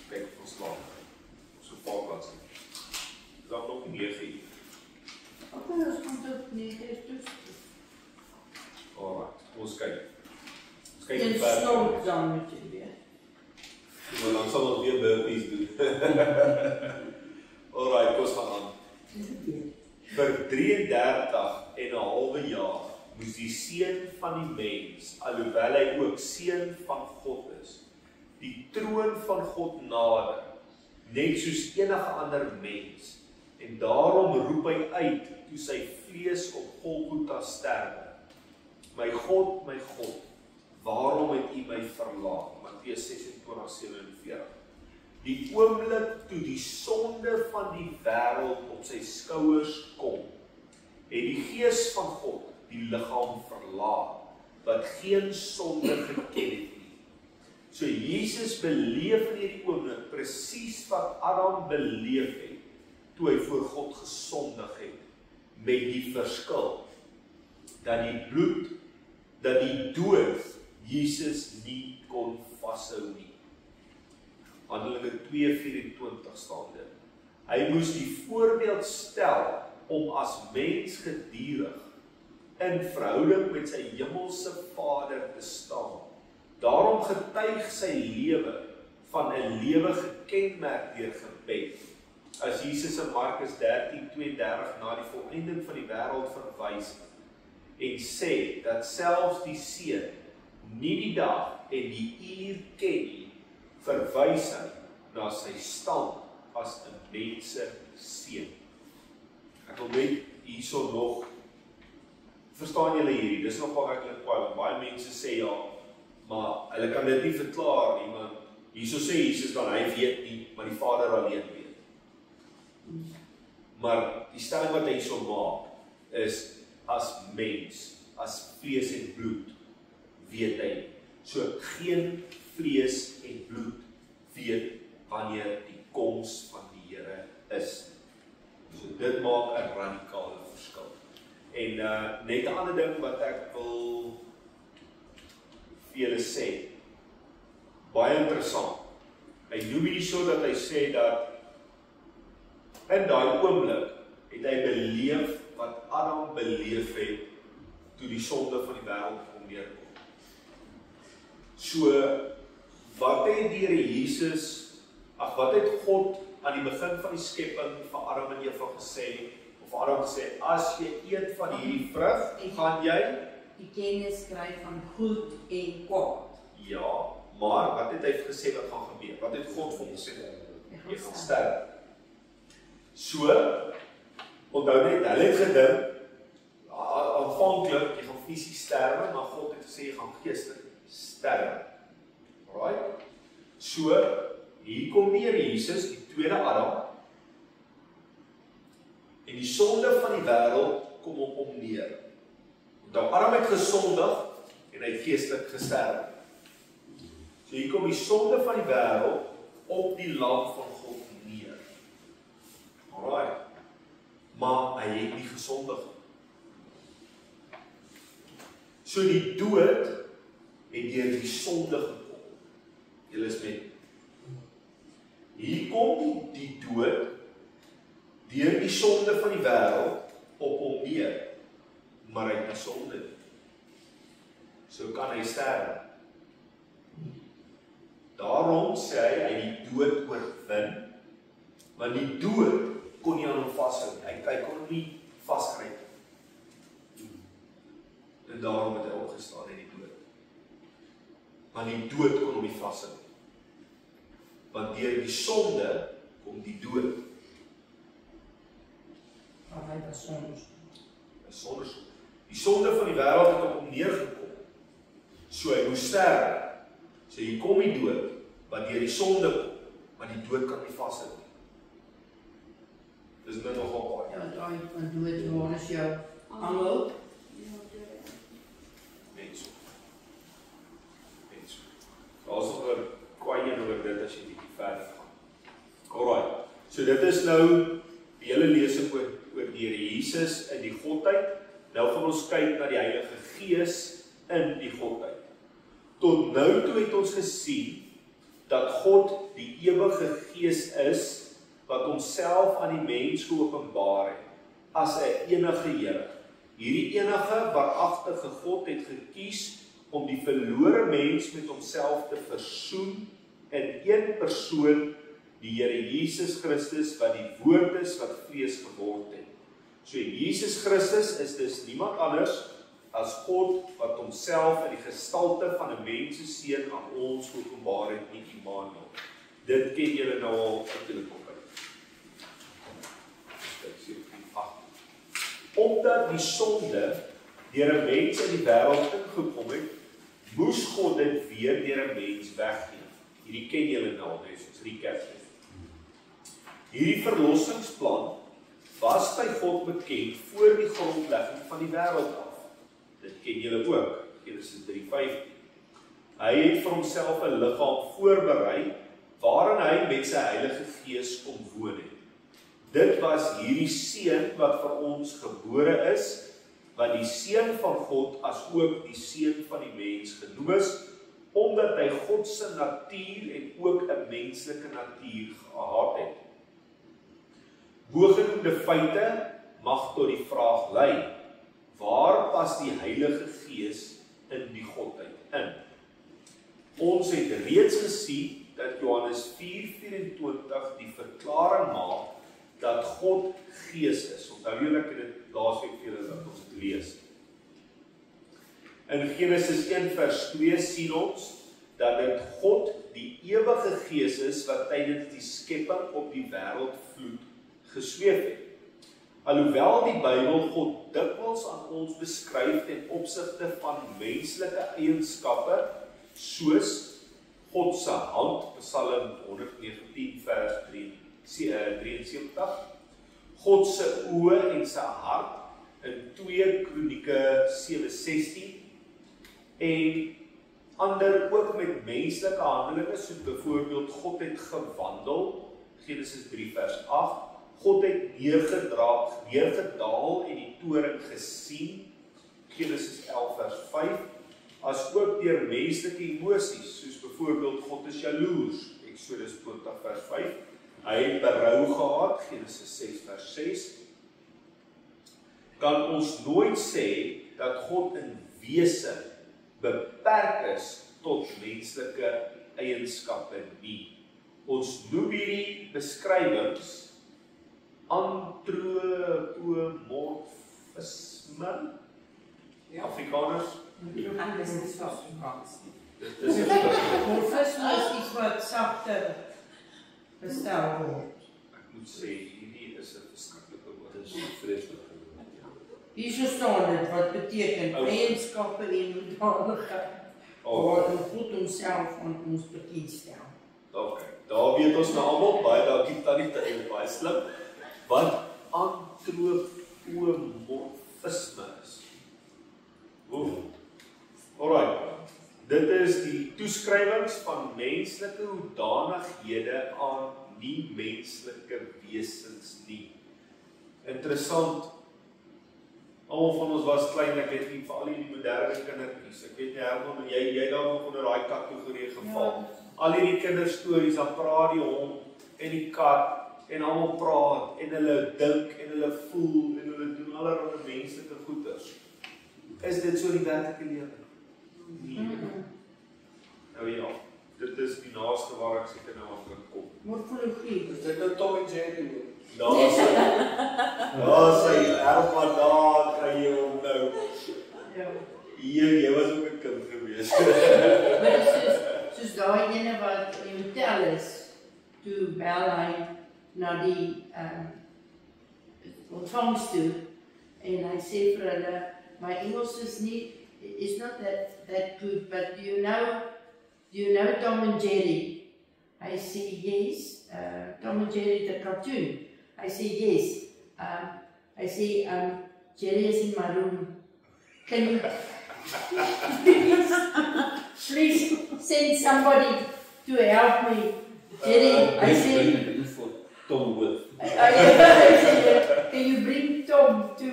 kyk of ons slaap. So paar plaas nie. Is dat nog 9 uur? Okay, ons kom tot 9 uur toe. Alright, ons kyk. Ons kyk En hoe ver stond dan moet jy weer. Maar dan sal ons weer burpees doen. Alright, ons gaan aan. Vir 33 en 'n halwe jaar moes die seun van die mens, alhoewel hy ook seun van God is, die troon van God nader, net soos enige ander mens. En daarom roep hy uit toe sy vlees op Golgotha sterwe. My God, waarom het U my verlaat? Matteus 26:47. Die oomblik toe die sonde van die wêreld op sy skouers kom, het die Gees van God die liggaam verlaat, wat geen sonde geken het nie. So Jesus beleef in hierdie oomblik presies wat Adam beleef het, toe hy voor God gesondig het, met die verskil, dat die dood Jesus nie kon vashou nie. Handelinge 2:24 staan dit. Hy moes die voorbeeld stel om as mens gedurig in verhouding met sy hemelse Vader te staan. Daarom getuig sy lewe van 'n lewe gekenmerk deur gebed. As Jesus in Markus 13:32 na die volëinding van die wêreld verwys en sê dat selfs die Seun nie die dag en die uur ken nie, verwys hy na sy stand as 'n menseseun. Ek wil net hierso nog, verstaan julle hierdie, dis nogal regtig kwaai, baie mense sê ja, maar hulle kan dit nie verklaar nie, want hierso sê Jesus dan hy weet nie, maar die Vader alleen weet. Maar die stelling wat hy so maak, is as mens, as vlees en bloed, weet hy. So geen vlees en bloed weet wanneer die koms van die Here is. So dit maak 'n radikale verskil. En net 'n ander ding wat ek wil vir julle sê, baie interessant. Hy noem hierdie so dat hy sê dat in daai oomblik het hy beleef wat Adam beleef het toe die sonde van die wêreld kom neerkom. So wat het God aan die begin van die skepping vir Adam en Eva gesê, of Adam gesê, as jy eet van hierdie vrug, gaan jy die kennis kry van goed en kwaad. Ja, maar wat het hy gesê wat gaan gebeur? Wat het God vir hom gesê? Jy gaan sterf. So, onthou net, hulle het gedink, aanvanklik, jy gaan fisies sterwe, maar God het gesê, jy gaan geestelik sterwe. Right? So, hier kom weer Jesus, die tweede Adam, en die sonde van die wêreld kom op hom neer. Onthou, Adam het gesondig, en hy het geestelik gesterf. So hier kom die sonde van die wêreld op die lam van God neer. Alright. Maar hy het nie gesondig. So die dood het deur die sonde gekom. Julle is met. Hier kom die dood deur die sonde van die wêreld op hom neer. Maar hy het nie sonde nie. So kan hy sterf. Daarom sê hy die dood oorwin, want die dood kon nie aan hom vashou nie. Hy kon hom nie vasgryp. En daarom het hy opgestaan uit die dood. Want die dood kon hom nie vashou nie. Want deur die sonde kom die dood. Maar hy was Sonder sonde. Die sonde van die wêreld het op hom neergekom. So hy moes sterf. So hier kom die dood, wat deur die sonde kom. maar die dood kan nie vashou nie. Dis nou nogal baie. Ja, daai van dood, waar is jou angel? Net so. Daar is nog 'n kwaaie oor dit as jy bietjie verder gaan. Alright, so dit is nou die hele lesing oor die Here Jesus in die Godheid. Nou gaan ons kyk na die Heilige Gees in die Godheid. Tot nou toe het ons gesien dat God die ewige Gees is wat homself aan die mens geopenbaar het as 'n enige Here. Hierdie enige waaragtige God het gekies om die verlore mens met homself te versoen in een persoon, die Here Jesus Christus, wat die woord is wat vlees geword het. So Jesus Christus is dus niemand anders as God wat homself in die gestalte van 'n menseseun aan ons geopenbaar het, nie Immanuel. Dit ken julle nou al natuurlik op. Omdat die sonde deur 'n mens in die wêreld ingekom het, moes God dit weer deur 'n mens wegneem. Hierdie ken julle nou al, dis ons recap. Hierdie verlossingsplan was by God bekend voor die grondlegging van die wêreld af. Dit ken julle ook, Genesis 3:15. Hy het vir homself 'n liggaam voorberei waarin hy met sy Heilige Gees kom woon het. Dit was hierdie seun wat vir ons gebore is, wat die seun van God as ook die seun van die mens genoem is, omdat hy God se natuur en ook 'n menslike natuur gehad het. Bogenoemde feite mag tot die vraag lei, waar pas die Heilige Gees in die Godheid in? Ons het reeds gesien dat Johannes 4:24 die verklaring maak dat God Gees is. Onthou julle, ek het dit laasweek vir julle dat ons dit lees. In Genesis 1:2 sien ons dat dit God die ewige Gees is wat tydens die skepping op die wêreldvloed gesweef het. Alhoewel die Bybel God dikwels aan ons beskryf ten opsigte van menslike eienskappe, soos God se hand, Psalm 119 vers 73, God se oë en sy hart in 2 Kronieke 7:16 en ander ook met menslike handelinge, soos byvoorbeeld God het gewandel, Genesis 3 vers 8, God het neergedaal en die toring gesien, Genesis 11 vers 5, as ook deur menslike emosies, soos byvoorbeeld God is jaloers, Exodus 20 vers 5, hy het berou gehad, Genesis 6 vers 6, kan ons nooit sê dat God in wese beperk is tot menslike eienskappe nie. Ons noem hierdie beskrywings antropomorfisme, Afrikaners. Morfisme is iets wat sagter bestel word. Ek moet sê, hierdie is 'n verskriklike woord. Dit is vreeslik. Hier staan dit wat beteken eienskappe en hoedanigheid waarin God homself aan ons bekendstel. Okay, daar weet ons nou almal, baie dankie Tannie, dat jy baie slim, wat antropomorfisme is. Alright, dit is die toeskrywings van menslike hoedanighede aan nie-menslike wesens nie. Interessant, almal van ons was klein, ek weet nie, vir al die moderne kindertjies, ek weet nie, Herman, jy daar nog onder daai kategorie geval. Ja. Al hierdie kinderstories, dan praat die hond en die kat, en almal praat, en hulle dink, en hulle voel, en hulle doen allerlei menslike goeders. Is dit so die werklike lewe? Nee. Nou ja, dit is die naaste waar ek seker nou aan kan kom. Morfologie. Is dit nou Tom en Jerry? Daar sy erfman daar, kan jy hom nou. Ja. Jy was ook 'n kind gewees. Maar soos daai ene wat in die hotel is, toe bel hy na die ontvangs toe, en hy sê vir hulle, my Engels is not that good, but do you know Tom and Jerry? Hy sê yes, Tom and Jerry the cartoon. Hy sê yes. Hy sê Jerry is in my room. Can you please send somebody to help me? Jerry, I say for Tom with. I say, can you bring Tom to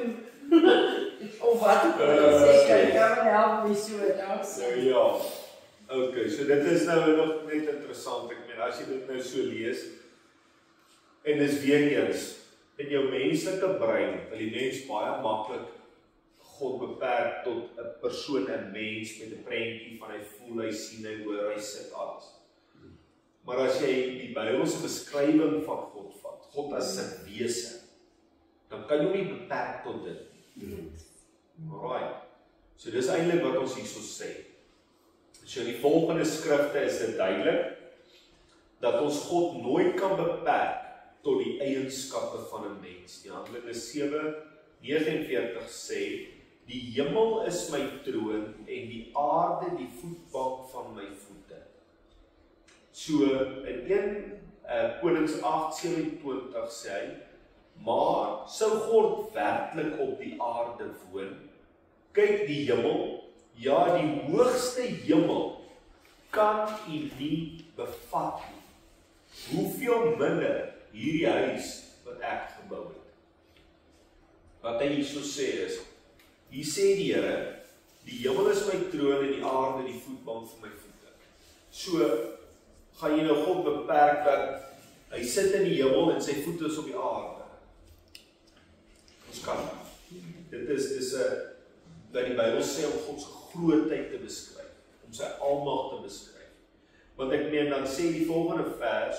of wat ook al sê, kan jy help me so daar sê. Ja. Okay, so dit is nou nog net interessant. Ek meen as jy dit nou so lees en dis weer eens in jou menslike brein wil die mens baie maklik God beperk tot 'n persoon, 'n mens met 'n prentjie van hy voel, hy sien, hy hoor, hy sit alles. Maar as jy die Bybelse beskrywing van God vat, God as 'n wese, dan kan jy hom nie beperk tot dit nie. Alright. So dis eintlik wat ons hierso sê. So in die volgende skrifte is dit duidelik dat ons God nooit kan beperk tot die eienskappe van 'n mens. Die Handelinge 7:49 sê, die hemel is my troon en die aarde die voetbank van my voete. So in 1 Konings 8:27 sê hy, maar sou God werklik op die aarde woon? Kyk die hemel, ja die hoogste hemel kan u nie bevat nie. Hoeveel minder hierdie huis wat ek gebou het. Wat hy hierso sê is, hier sê die Here, die hemel is my troon en die aarde die voetbank van my voete. So gaan jy nou God beperk dat hy sit in die hemel en sy voete is op die aarde. Ons kan. Dit is 'n wat die Bybel sê om God se grootheid te beskryf, om sy almag te beskryf. Want ek meen dan sê die volgende vers,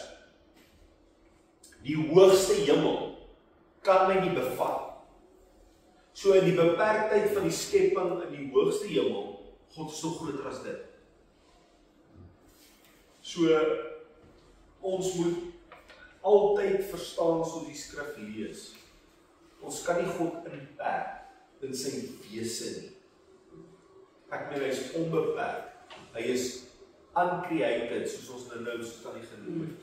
die hoogste hemel kan my nie bevat. So in die beperktheid van die skepping in die hoogste hemel, God is nog groter as dit. So ons moet altyd verstaan soos die skrif lees. Ons kan nie God inperk in sy wese nie. Ek meen hy is onbeperk. Hy is uncreated, soos ons nou kan nie genoem het.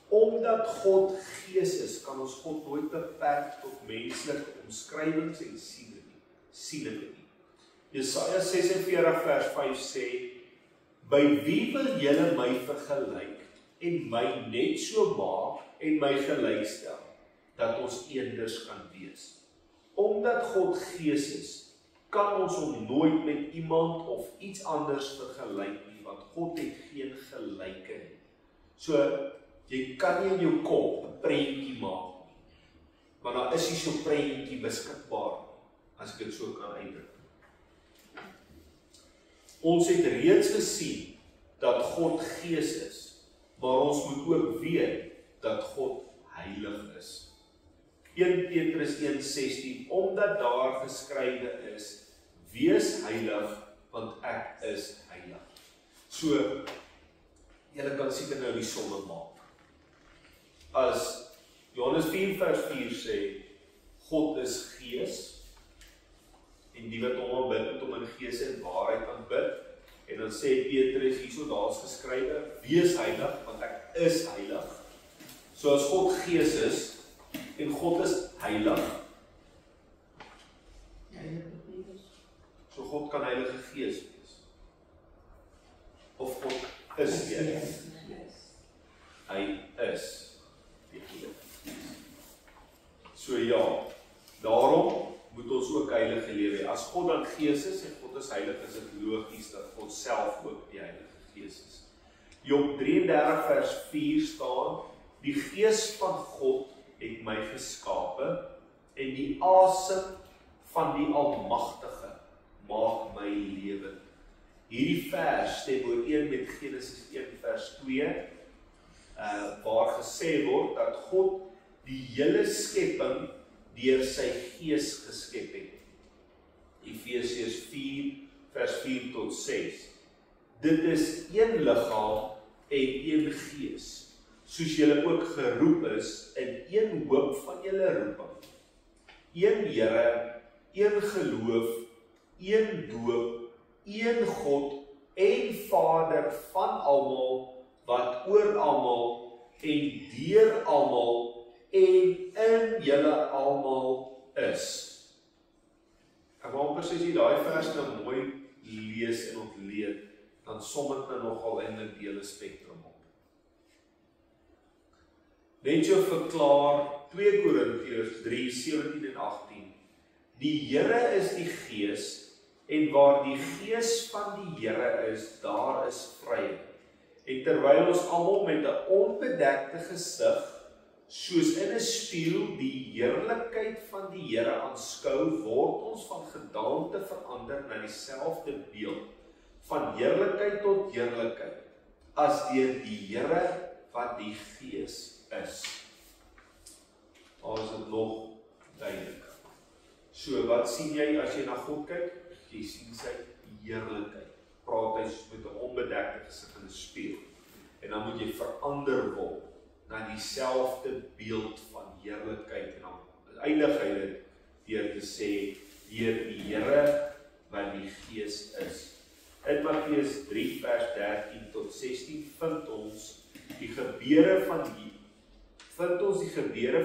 Omdat God gees is, kan ons God nooit beperk tot menslike omskrywings en siene nie. Jesaja 46 vers 5 sê, by wie wil julle my vergelyk en my net so maak en my gelykstel, dat ons eenders kan wees. Omdat God gees is, kan ons hom nooit met iemand of iets anders vergelyk nie, want God het geen gelyke nie. So, jy kan nie in jou kop 'n prentjie maak nie, maar daar is nie so 'n prentjie beskikbaar nie, as ek dit so kan uitdruk. Ons het reeds gesien dat God gees is, maar ons moet ook weet dat God heilig is. 1 Petrus 1:16, omdat daar geskrywe is, wees heilig, want ek is heilig. So, julle kan seker nou die somme maak. As Johannes 4 vers 4 sê, God is gees, en die wat hom aanbid, moet hom in gees en waarheid aanbid, en dan sê Petrus hierso, daar's geskrywe, wees heilig, want ek is heilig. So as God gees is, en God is heilig, so God kan heilige gees wees. Of God is heilig. Hy is. So ja, daarom moet ons ook heilige lewe. As God dan gees is en God is heilig, is dit logies dat God self ook die heilige gees is. Job 33 vers 4 staan, die gees van God het my geskape en die asem van die Almagtige maak my lewend. Hierdie vers stem ooreen met Genesis 1 vers 2, waar gesê word dat God die hele skepping deur sy gees geskep het. Efesiërs 4 vers 4 tot 6. Dit is een liggaam en een gees, soos julle ook geroep is in een hoop van julle roeping. Een Here, een geloof, een doop, een God en Vader van almal, wat oor almal en deur almal en in julle almal is. Ek wil amper sê as jy daai vers nou mooi lees en ontleed, dan som dit nou nogal eintlik die hele spektrum op. Net so verklaar 2 Korintiërs 3:17 en 18. Die Here is die Gees, en waar die Gees van die Here is, daar is vryheid. En terwyl ons almal met 'n onbedekte gesig, soos in 'n spieël die heerlikheid van die Here aanskou, word ons van gedaante verander na dieselfde beeld, van heerlikheid tot heerlikheid, as deur die Here wat die Gees is. Daar is dit nog duidelik. So, wat sien jy as jy na God kyk? Jy sien sy heerlikheid. Praat hy met 'n onbedekte gesig in 'n spieël. En dan moet jy verander word na dieselfde beeld van heerlikheid. En dan eindig hy dit deur te sê, deur die Here wat die Gees is. In Matteus 3 vers 13 tot 16 vind ons die gebeure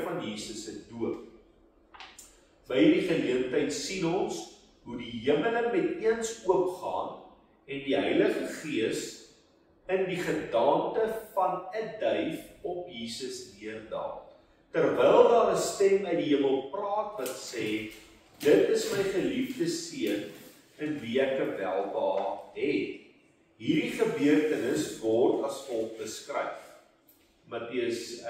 van Jesus se doop. By hierdie geleentheid sien ons hoe die hemele met eens oopgaan en die Heilige Gees in die gedaante van 'n duif op Jesus neerddaal. Terwyl daar 'n stem uit die hemel praat wat sê, dit is my geliefde seun in wie ek 'n welbehae het. Hierdie gebeurtenis word as volg beskryf. Matteus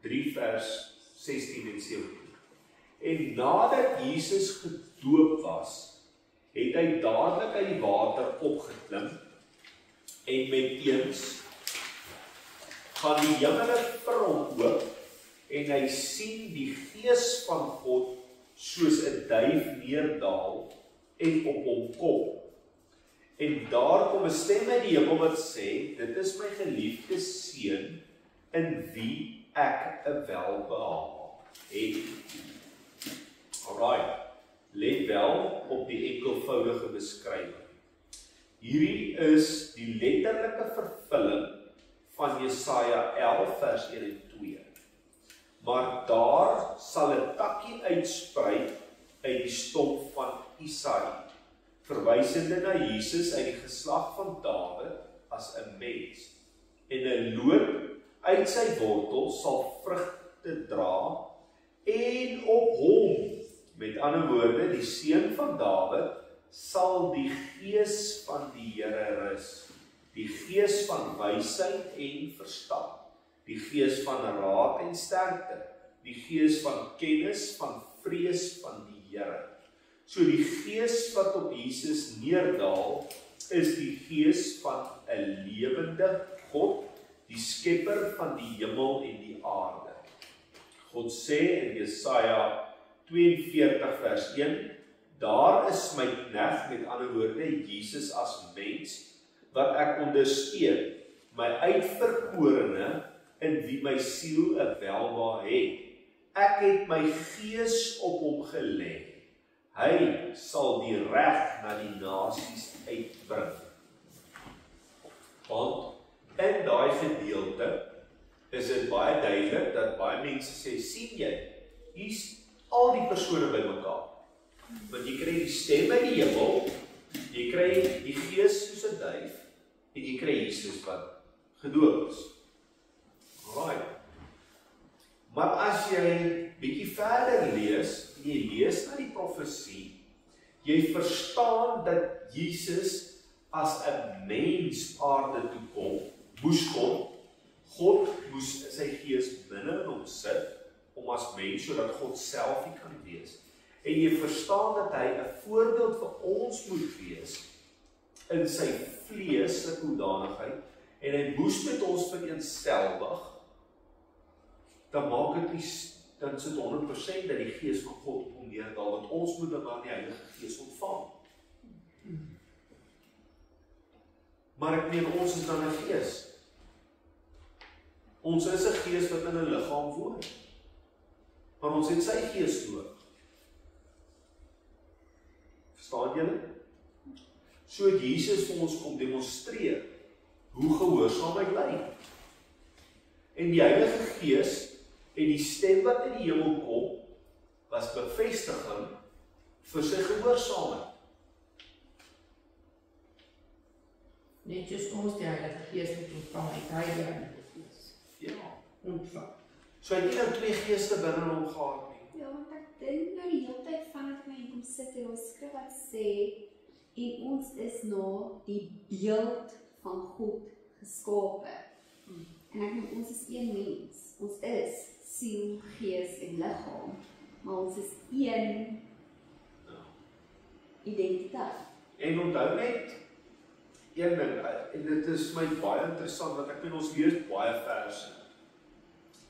3 vers 16 en 17. En nadat Jesus gedoop was, het hy dadelik uit die water opgeklim en met eens gaan die hemele vir hom oop en hy sien die Gees van God soos 'n duif neerdaal en op hom kom. En daar kom 'n stem uit die hemel wat sê, dit is my geliefde seun in wie ek 'n welbehae het. Alright, let wel op die enkelvoudige beskrywing. Hierdie is die letterlike vervulling van Jesaja 11 vers 1 en 2. Maar daar sal 'n takkie uitsprei uit die stomp van Isaïe, verwysende na Jesus uit die geslag van Dawid as 'n mens. En 'n loot uit sy wortel sal vrugte dra en op hom, met ander woorde, die seun van Dawid, sal die Gees van die Here rus, die Gees van wysheid en verstand, die Gees van raad en sterkte, die Gees van kennis, van vrees van die Here. So die Gees wat op Jesus neerdaal, is die Gees van 'n lewende God, die skepper van die hemel en die aarde. God sê in Jesaja 42 vers 1, daar is my knegt, met ander woorde, Jesus as mens, wat ek ondersteun, my uitverkorene, in wie my siel 'n welbehae het. Ek het my Gees op hom gelê. Hy sal die reg na die nasies uitbring. Want in daai gedeelte is dit baie duidelik dat baie mense sê, sien jy, hier's al die persone bymekaar. Want jy kry die stem uit die hemel, jy kry die Gees soos 'n duif, en jy kry Jesus wat gedoop is. Alright. Maar as jy bietjie verder lees, en jy lees na die profesie, jy verstaan dat Jesus as 'n mens aarde toe kom, moes kom. God moes sy Gees binne in hom sit, om as mens, sodat God self nie kan wees. En jy verstaan dat hy 'n voorbeeld vir ons moet wees, in sy vleeslike hoedanigheid, en hy moes met ons vereenselwig, dan maak dit nie, dan sit 100% dat die Gees van God op hom neerdaal, want ons moet dan maar die Heilige Gees ontvang. Maar ek meen, ons is dan 'n gees. Ons is 'n gees wat in 'n liggaam woon. Maar ons het sy Gees nodig. Verstaan julle? So het Jesus vir ons kom demonstreer hoe gehoorsaamheid lyk. En die Heilige Gees en die stem wat uit die hemel kom, was bevestiging vir sy gehoorsaamheid. Net soos ons die Heilige Gees moet ontvang, het hy die Heilige Gees Ja. ontvang. So hy het nie nou 2 geeste binne hom gehad nie. Ja, want ek dink nou die hele tyd vanaf my kom sit en ons skrif wat sê, en ons is na die beeld van God geskape. En ek dink ons is een mens. Ons is siel, gees en liggaam, maar ons is een identiteit. En onthou net een ding, en dit is my baie interessant, want ek weet ons lees baie verse.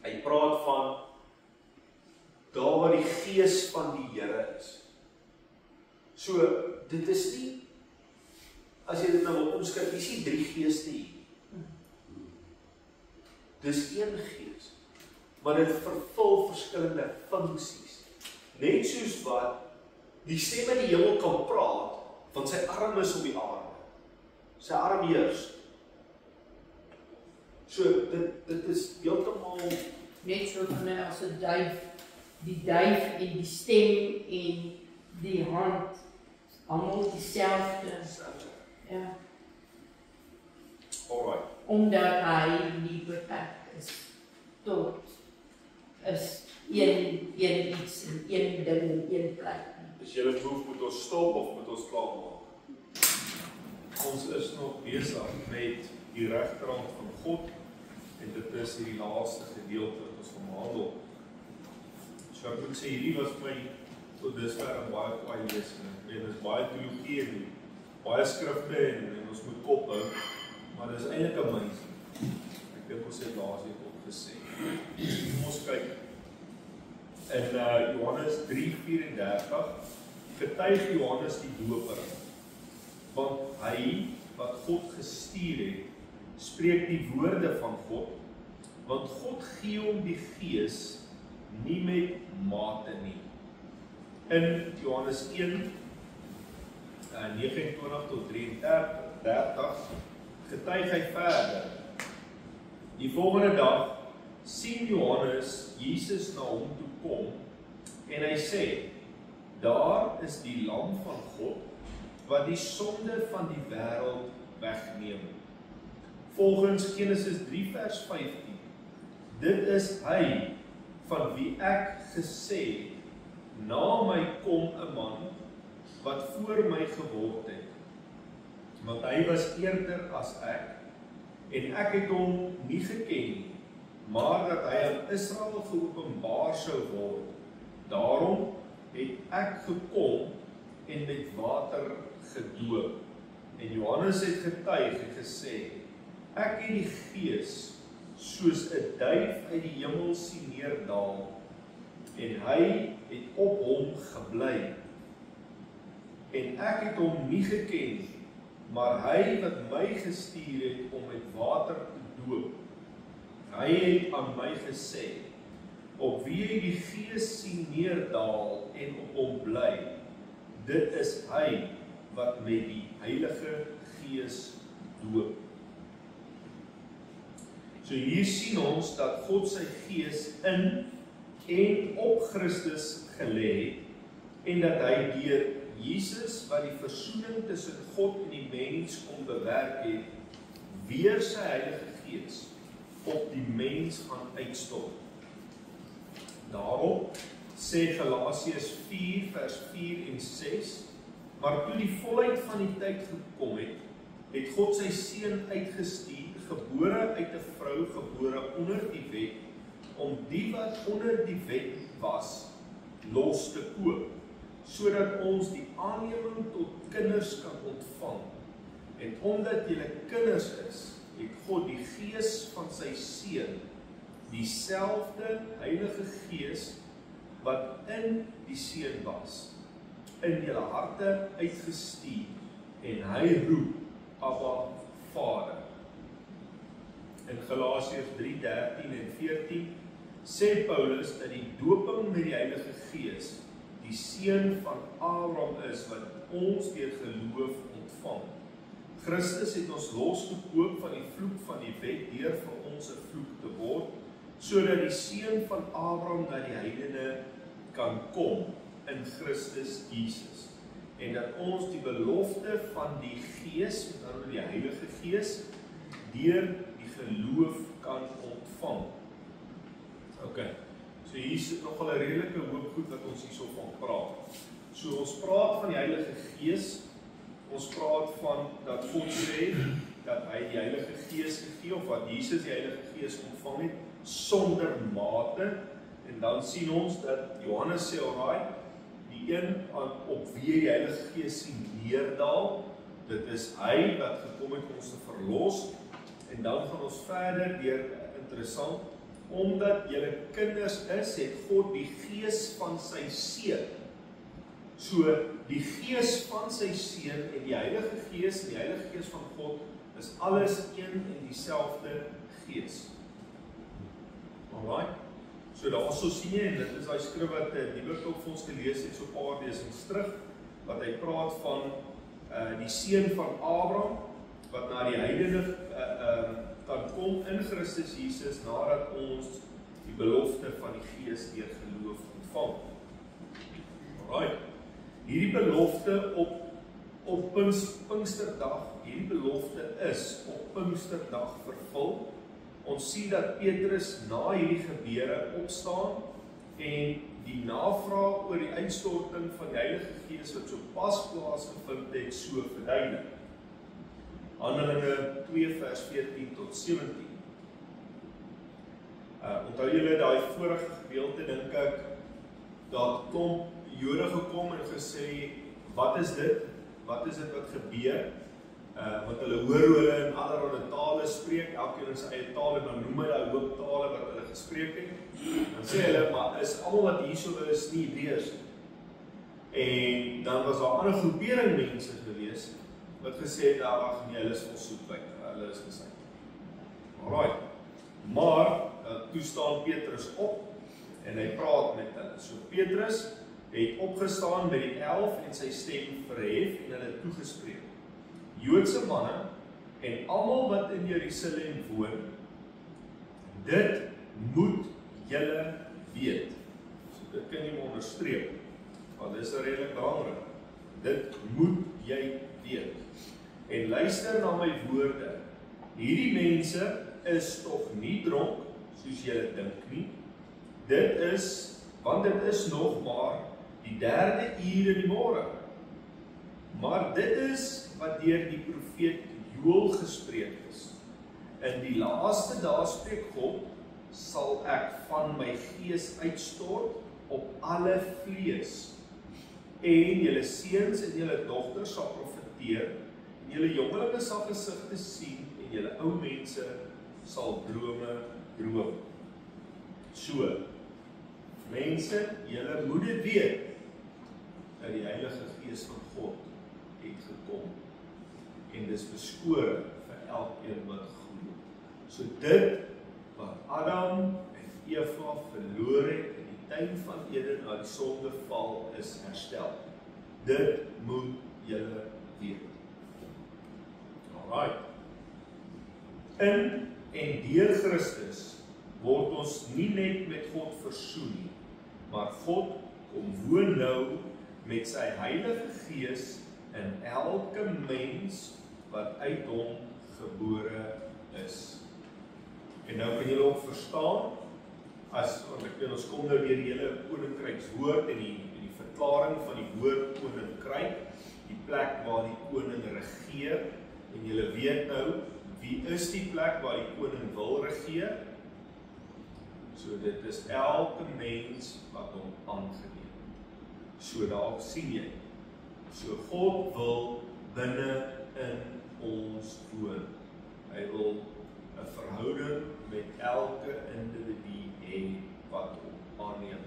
Hy praat van daar waar die Gees van die Here is. So, dit is nie, as jy dit nou wil omskryf, jy sien 3 geeste hier. Dis een gees, maar dit vervul verskillende funksies. Net soos wat die stem in die hemel kan praat, want sy arm is op die aarde. Sy arm heers. So, dit is heeltemal Net so van my as 'n duif, die duif en die stem en die hand, almal dieselfde. Ja, alright. omdat hy nie beperk is tot is een iets en een ding en een plek. As jy dit hoef, moet ons stop of moet ons klaarmaak? Ons is nog besig met die regterhand van God en dit is hierdie laaste gedeelte wat ons gaan behandel. So ek moet sê, hierdie was my tot dusver 'n baie kwaai lesing. En dit is baie teologie en baie skrifte en ons moet kophou, maar dit is eintlik 'n amazing. Ek dink ons het laas hier ook gesê. Kom ons kyk. In Johannes 3:34 getuig Johannes die Doper, want hy wat God gestuur het, spreek die woorde van God, want God gee hom die Gees nie met mate nie. In Johannes 1, 29 tot 33, getuig hy verder. Die volgende dag sien Johannes Jesus na hom toe kom en hy sê, daar is die lam van God wat die sonde van die wêreld wegneem. Volgens Genesis 3 vers 15, dit is hy van wie ek gesê het, na my kom 'n man wat voor my geword het, want hy was eerder as ek, en ek het hom nie geken nie, maar dat hy aan Israel geopenbaar sou word. Daarom het ek gekom en met water gedoop. En Johannes het getuig en gesê, ek het die Gees soos 'n duif uit die hemel sien neerdal, en hy het op hom gebly. En ek het hom nie geken nie, maar hy wat my gestuur het om met water te doop, hy het aan my gesê, op wie hy die Gees sien neerdal en op hom bly, dit is hy wat met die Heilige Gees doop. So hier sien ons dat God sy Gees in en op Christus gelê het, en dat hy deur Jesus wat die versoening tussen God en die mens kom bewerk het, weer sy Heilige Gees op die mens gaan uitstort. Daarom sê Galasiërs 4 vers 4 en 6, maar toe die volheid van die tyd gekom het, het God sy seun uitgestuur, gebore uit 'n vrou, gebore onder die wet, om die wat onder die wet was, los te koop, sodat ons die aanneming tot kinders kan ontvang. En omdat julle kinders is, het God die Gees van sy seun, dieselfde Heilige Gees wat in die seun was, in julle harte uitgestuur, en hy roep, Abba, Vader. In Galasiërs 3:13 en 14 sê Paulus dat die doping met die Heilige Gees die seun van Abraham is wat ons deur geloof ontvang. Christus het ons losgekoop van die vloek van die wet deur vir ons 'n vloek te word, sodat die seun van Abraham na die heidene kan kom in Christus Jesus. En dat ons die belofte van die Gees, met ander woorde die Heilige Gees, deur die geloof kan ontvang. Ok, so hier is nogal 'n redelike hoop goed wat ons hierso van praat. So ons praat van die Heilige Gees, ons praat van dat God sê dat hy die Heilige Gees gegee, of wat Jesus die Heilige Gees ontvang het, sonder mate, en dan sien ons dat Johannes sê, alright, die een op wie die Heilige Gees sien neerdal, dit is hy wat gekom het om ons te verlos, en dan gaan ons verder deur, interessant, omdat julle kinders is, het God die Gees van sy seun. So, die Gees van sy seun en die Heilige Gees en die Heilige Gees van God is alles een en dieselfde Gees. Alright? So daar so sien jy, en dit is die skrif wat Nieuwkerk ook vir ons gelees het, so 'n paar lesings terug, wat hy praat van die seun van Abraham, wat na die heidene kan kom in Christus Jesus, nadat ons die belofte van die Gees deur geloof ontvang. Alright. Hierdie belofte op Pinksterdag, hierdie belofte is op Pinksterdag vervul. Ons sien dat Petrus na hierdie gebeure opstaan en die navraag oor die uitstorting van die Heilige Gees wat so pas plaasgevind het, so verduidelik. Handelinge 2 vers 14 tot 17. Onthou julle daai vorige gedeelte, dink ek, dat klomp Jode gekom en gesê, wat is dit? Wat is dit wat gebeur? Want hulle hoor hoe hulle in allerlei tale spreek, elkeen in sy eie taal, en dan noem hy daai hoop tale wat hulle gespreek het. Dan sê hulle, maar is almal wat hierso is nie Hebreërs nie. En dan was daar 'n ander groepering mense gewees wat gesê het, ag nee, hulle is vol soetbyt, hulle is gesê. Alright. Maar toe staan Petrus op en hy praat met hulle. So Petrus het opgestaan met die 11 en sy stem verhef en hulle toegespreek. Joodse manne en almal wat in Jerusalem woon, dit moet julle weet. So dit kan jy maar onderstreep, want dit is redelik belangrik. Dit moet jy weet. En luister na my woorde. Hierdie mense is tog nie dronk, soos julle dink nie. Want dit is nog maar die 3de uur in die môre. Maar dit is wat deur die profeet Joël gespreek is. In die laaste dae spreek God, sal ek van my gees uitstort op alle vlees. En julle seuns en julle dogters sal profeteer, en julle jongelinge sal gesigte sien, en julle ou mense sal drome droom. So, mense, julle moet dit weet, dat die Heilige Gees van God het gekom, en dis beskore vir elkeen wat glo. So dit wat Adam en Eva verloor het in die tuin van Eden na die sondeval is herstel. Dit moet julle weet. Alright. In en deur Christus word ons nie net met God versoen nie, maar God kom woon nou met sy Heilige Gees in elke mens wat uit hom gebore is. En nou kan julle ook verstaan, want ons kom nou deur die hele koninkrykswoord en die verklaring van die woord koninkryk, die plek waar die koning regeer, en julle weet nou, wie is die plek waar die koning wil regeer? So dit is elke mens wat hom aangeneem. So daar sien jy. So God wil binne in ons woon. Hy wil 'n verhouding met elke individu hê wat hom aanneem.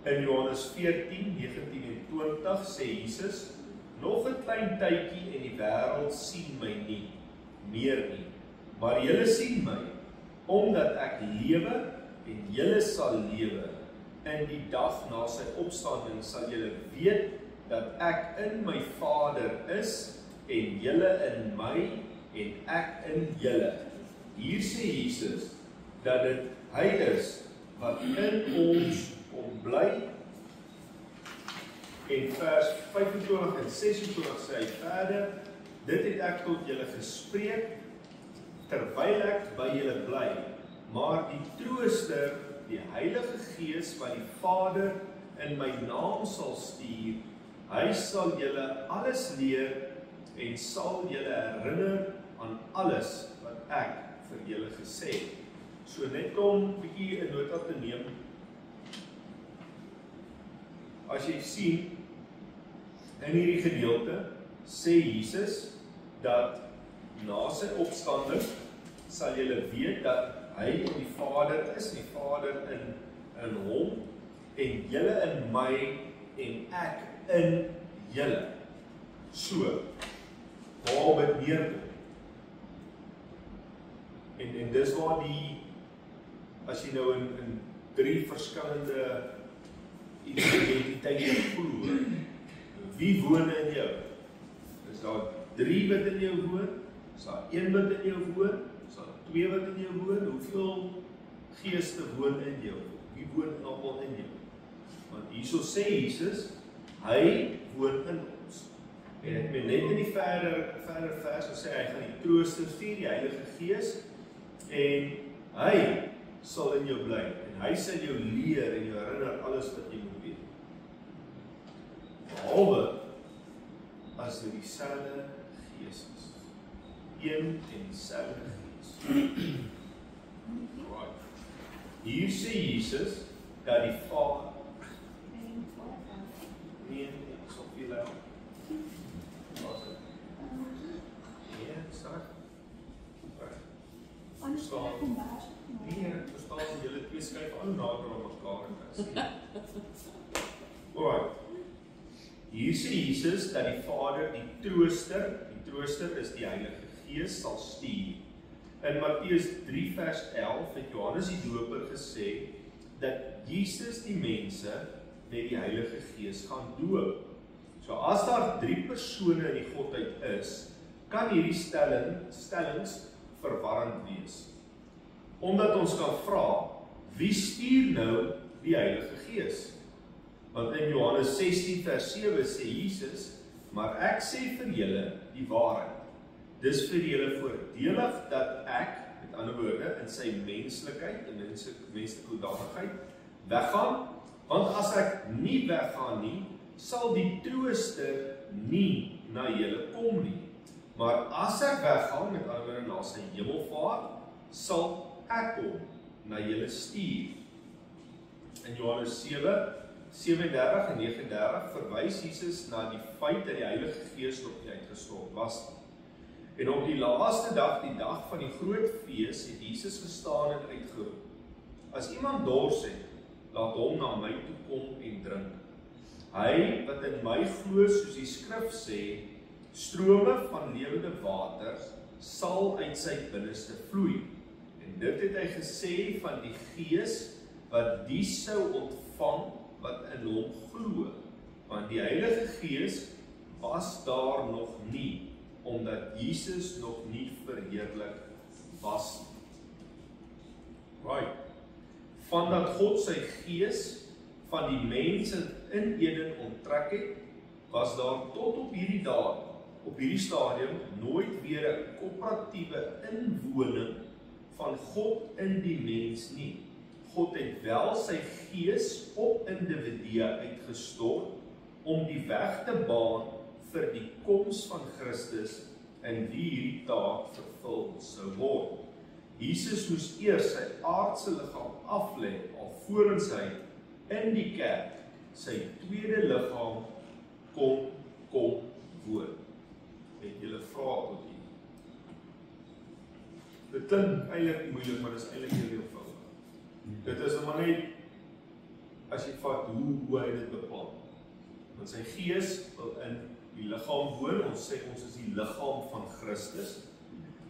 In Johannes 14, 19 en 20 sê Jesus, nog 'n klein tydjie en die wêreld sien my nie, meer nie, maar julle sien my, omdat ek lewe en julle sal lewe. In die dag na sy opstanding sal julle weet dat ek in my Vader is, en julle in my, en ek in julle. Hier sê Jesus, dat dit hy is, wat in ons bly, en vers 25 en 26 sê hy verder, dit het ek tot julle gespreek, terwyl ek by julle bly, maar die Trooster, die Heilige Gees wat die Vader in my naam sal stuur, hy sal julle alles leer en sal julle herinner aan alles wat ek vir julle gesê het. So net om 'n bietjie 'n nota te neem. As jy sien, in hierdie gedeelte sê Jesus dat na sy opstanding sal julle weet dat hy in die Vader is, die Vader in hom, en julle in my, en ek in julle. So, waarop het neerkom? En dis waar as jy nou in 3 verskillende identiteite glo, wie woon in jou? Is daar 3 wat in jou woon? Is daar 1 wat in jou woon? Is daar 2 wat in jou woon? Hoeveel geeste woon in jou? Wie woon almal in jou? Want hierso sê Jesus, hy woon in ons. En ek meen net in die verder vers, so sê hy gaan die Trooster stuur, die Heilige Gees, en hy sal in jou bly, en hy sal jou leer en jou herinner alles wat jy moet weet. Behalwe as dit dieselfde Gees is. Een en dieselfde Gees. Right. Hier sê Jesus dat die Vader nee, ek sal veel help. Nee, start. Nee, verstaan julle twee skuif al nader aan mekaar. Alright. Hier sê Jesus dat die Vader die Trooster is die Heilige Gees sal stuur. In Matteus 3 vers 11 het Johannes die Doper gesê dat Jesus die mense met die Heilige Gees gaan doop. So as daar 3 persone in die Godheid is, kan hierdie stellings verwarrend wees. Omdat ons kan vra, wie stuur nou die Heilige Gees? Want in Johannes 16 vers 7 sê Jesus, maar ek sê vir julle die waarheid. Dis vir julle voordelig dat ek, met ander woorde, in sy menslikheid, in sy menslike hoedanigheid, weggaan, want as ek nie weggaan nie, sal die Trooster nie na julle kom nie. Maar as ek weggaan, met ander woorde na sy hemelvaart, sal ek kom na julle stuur. In Johannes 7:37 en 39 verwys Jesus na die feit dat die Heilige Gees nog nie uitgestort was. En op die laaste dag, die dag van die groot fees, het Jesus gestaan en uitgeroep: as iemand dors het, laat hom na my toe kom en drink. Hy wat in my glo, soos die skrif sê, strome van lewende water sal uit sy binneste vloei. En dit het hy gesê van die Gees wat die sou ontvang wat in hom glo. Want die Heilige Gees was daar nog nie, omdat Jesus nog nie verheerlik was. Right. Van dat God sy Gees van die mense in Eden onttrek het, was daar tot op hierdie stadium nooit weer 'n koöperatiewe inwoning van God in die mens nie. God het wel sy Gees op individue uitgestort om die weg te baan vir die koms van Christus in wie hierdie taak vervul sou word. Jesus moes eers sy aardse liggaam aflê alvorens hy in die kerk sy tweede liggaam kom woon. Het julle vrae tot hier? Dit klink eintlik moeilik, maar dit is eintlik heel eenvoudig. Dit is maar net as jy vat hoe hy dit bepaal. Want sy Gees wil in die liggaam woon. Ons sê ons is die liggaam van Christus.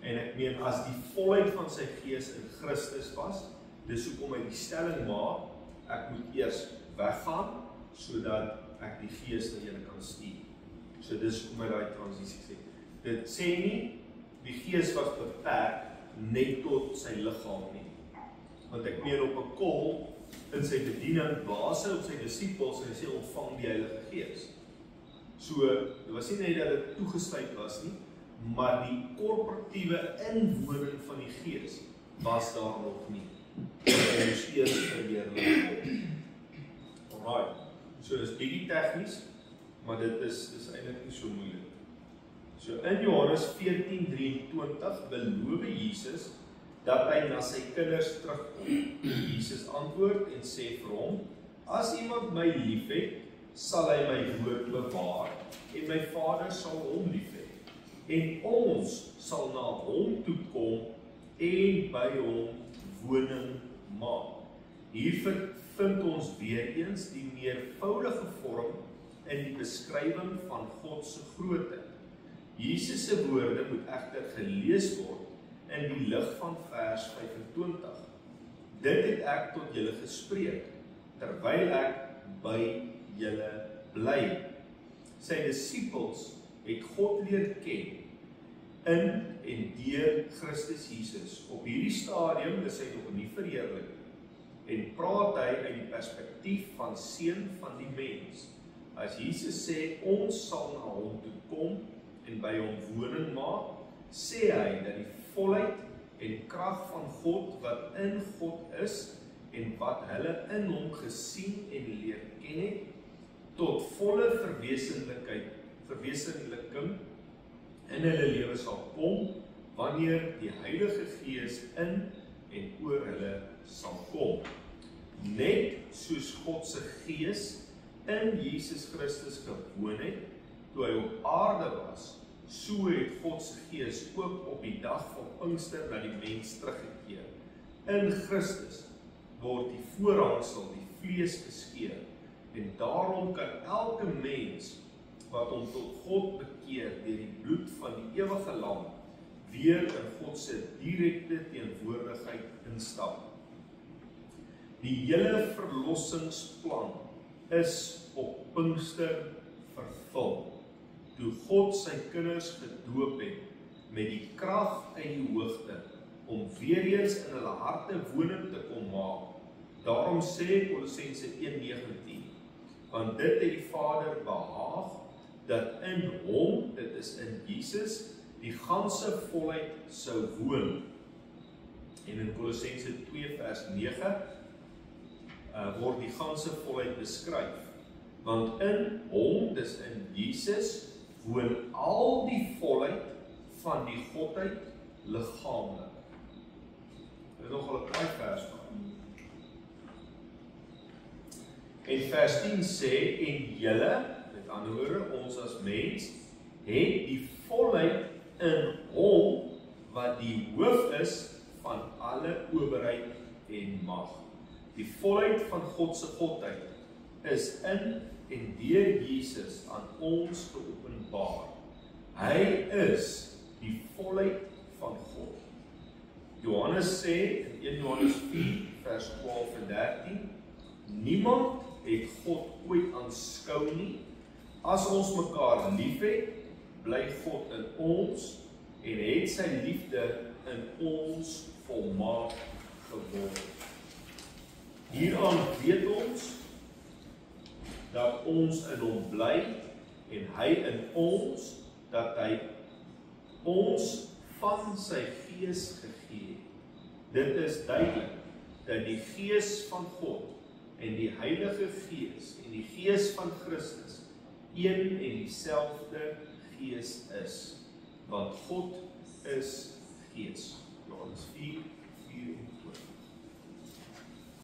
En ek meen as die volheid van sy Gees in Christus was, dis hoekom hy die stelling maak, ek moet eers weggaan sodat ek die Gees na julle kan stuur. So dis hoe my daai transisie sê. Dit sê nie die Gees was beperk net tot sy liggaam nie. Want ek meen op 'n kol in sy bediening blaas hy op sy disippels en hy sê ontvang die Heilige Gees. So dit was nie net dat dit toegesluit was nie, maar die korporatiewe inwoning van die Gees was daar nog nie. Hy moes eers verheerlik word. Alright, so dis bietjie tegnies, maar dit is eintlik nie so moeilik. So in Johannes 14:23 beloof Jesus dat hy na sy kinders terugkom. Jesus antwoord en sê vir hom, as iemand my liefhet, sal hy my woord bewaar en my Vader sal hom liefhê. En ons sal na hom toe kom en by hom woning maak. Hier vind ons weer eens die meervoudige vorm in die beskrywing van God se grootheid. Jesus se woorde moet egter gelees word in die lig van vers 25. Dit het ek tot julle gespreek, terwyl ek by julle bly. Sy disippels het God leer ken in en deur Christus Jesus. Op hierdie stadium is hy nog nie verheerlik en praat hy uit die perspektief van seun van die mens. As Jesus sê ons sal na hom toe kom en by hom woning maak, sê hy dat die volheid en krag van God wat in God is en wat hulle in hom gesien en leer ken het, tot volle verwesenliking in hulle lewe sal kom, wanneer die Heilige Gees in en oor hulle sal kom. Net soos God se Gees in Jesus Christus gewoon het, toe hy op aarde was, so het God se Gees ook op die dag van Pinkster na die mens teruggekeer. In Christus word die voorhangsel, die vlees geskeur, en daarom kan elke mens wat hom tot God bekeer deur die bloed van die ewige lam weer in God se direkte teenwoordigheid instap. Die hele verlossingsplan is op Pinkster vervul, toe God sy kinders gedoop het met die krag uit die hoogte om weer eens in hulle harte woning te kom maak. Daarom sê Kolossense 1:19, want dit het die Vader behaag dat in hom, dit is in Jesus, die ganse volheid sou woon. En in Kolossense 2:9 word die ganse volheid beskryf. Want in hom, dis in Jesus, woon al die volheid van die Godheid liggaamlik. Dit is nogal 'n baie vers van. En vers 10 sê, en julle, met ander woorde, ons as mens, het die volheid in hom, wat die hoof is van alle owerheid en mag. Die volheid van God se Godheid is in en deur Jesus aan ons geopenbaar. Hy is die volheid van God. Johannes sê in 1 Johannes 4 vers 12 en 13, niemand het God ooit aanskou nie. As ons mekaar liefhet, bly God in ons en het sy liefde in ons volmaak geword. Hieraan weet ons dat ons in hom bly en hy in ons, dat hy ons van sy Gees gegee het. Dit is duidelik dat die Gees van God en die Heilige Gees en die Gees van Christus een en dieselfde Gees is, want God is Gees.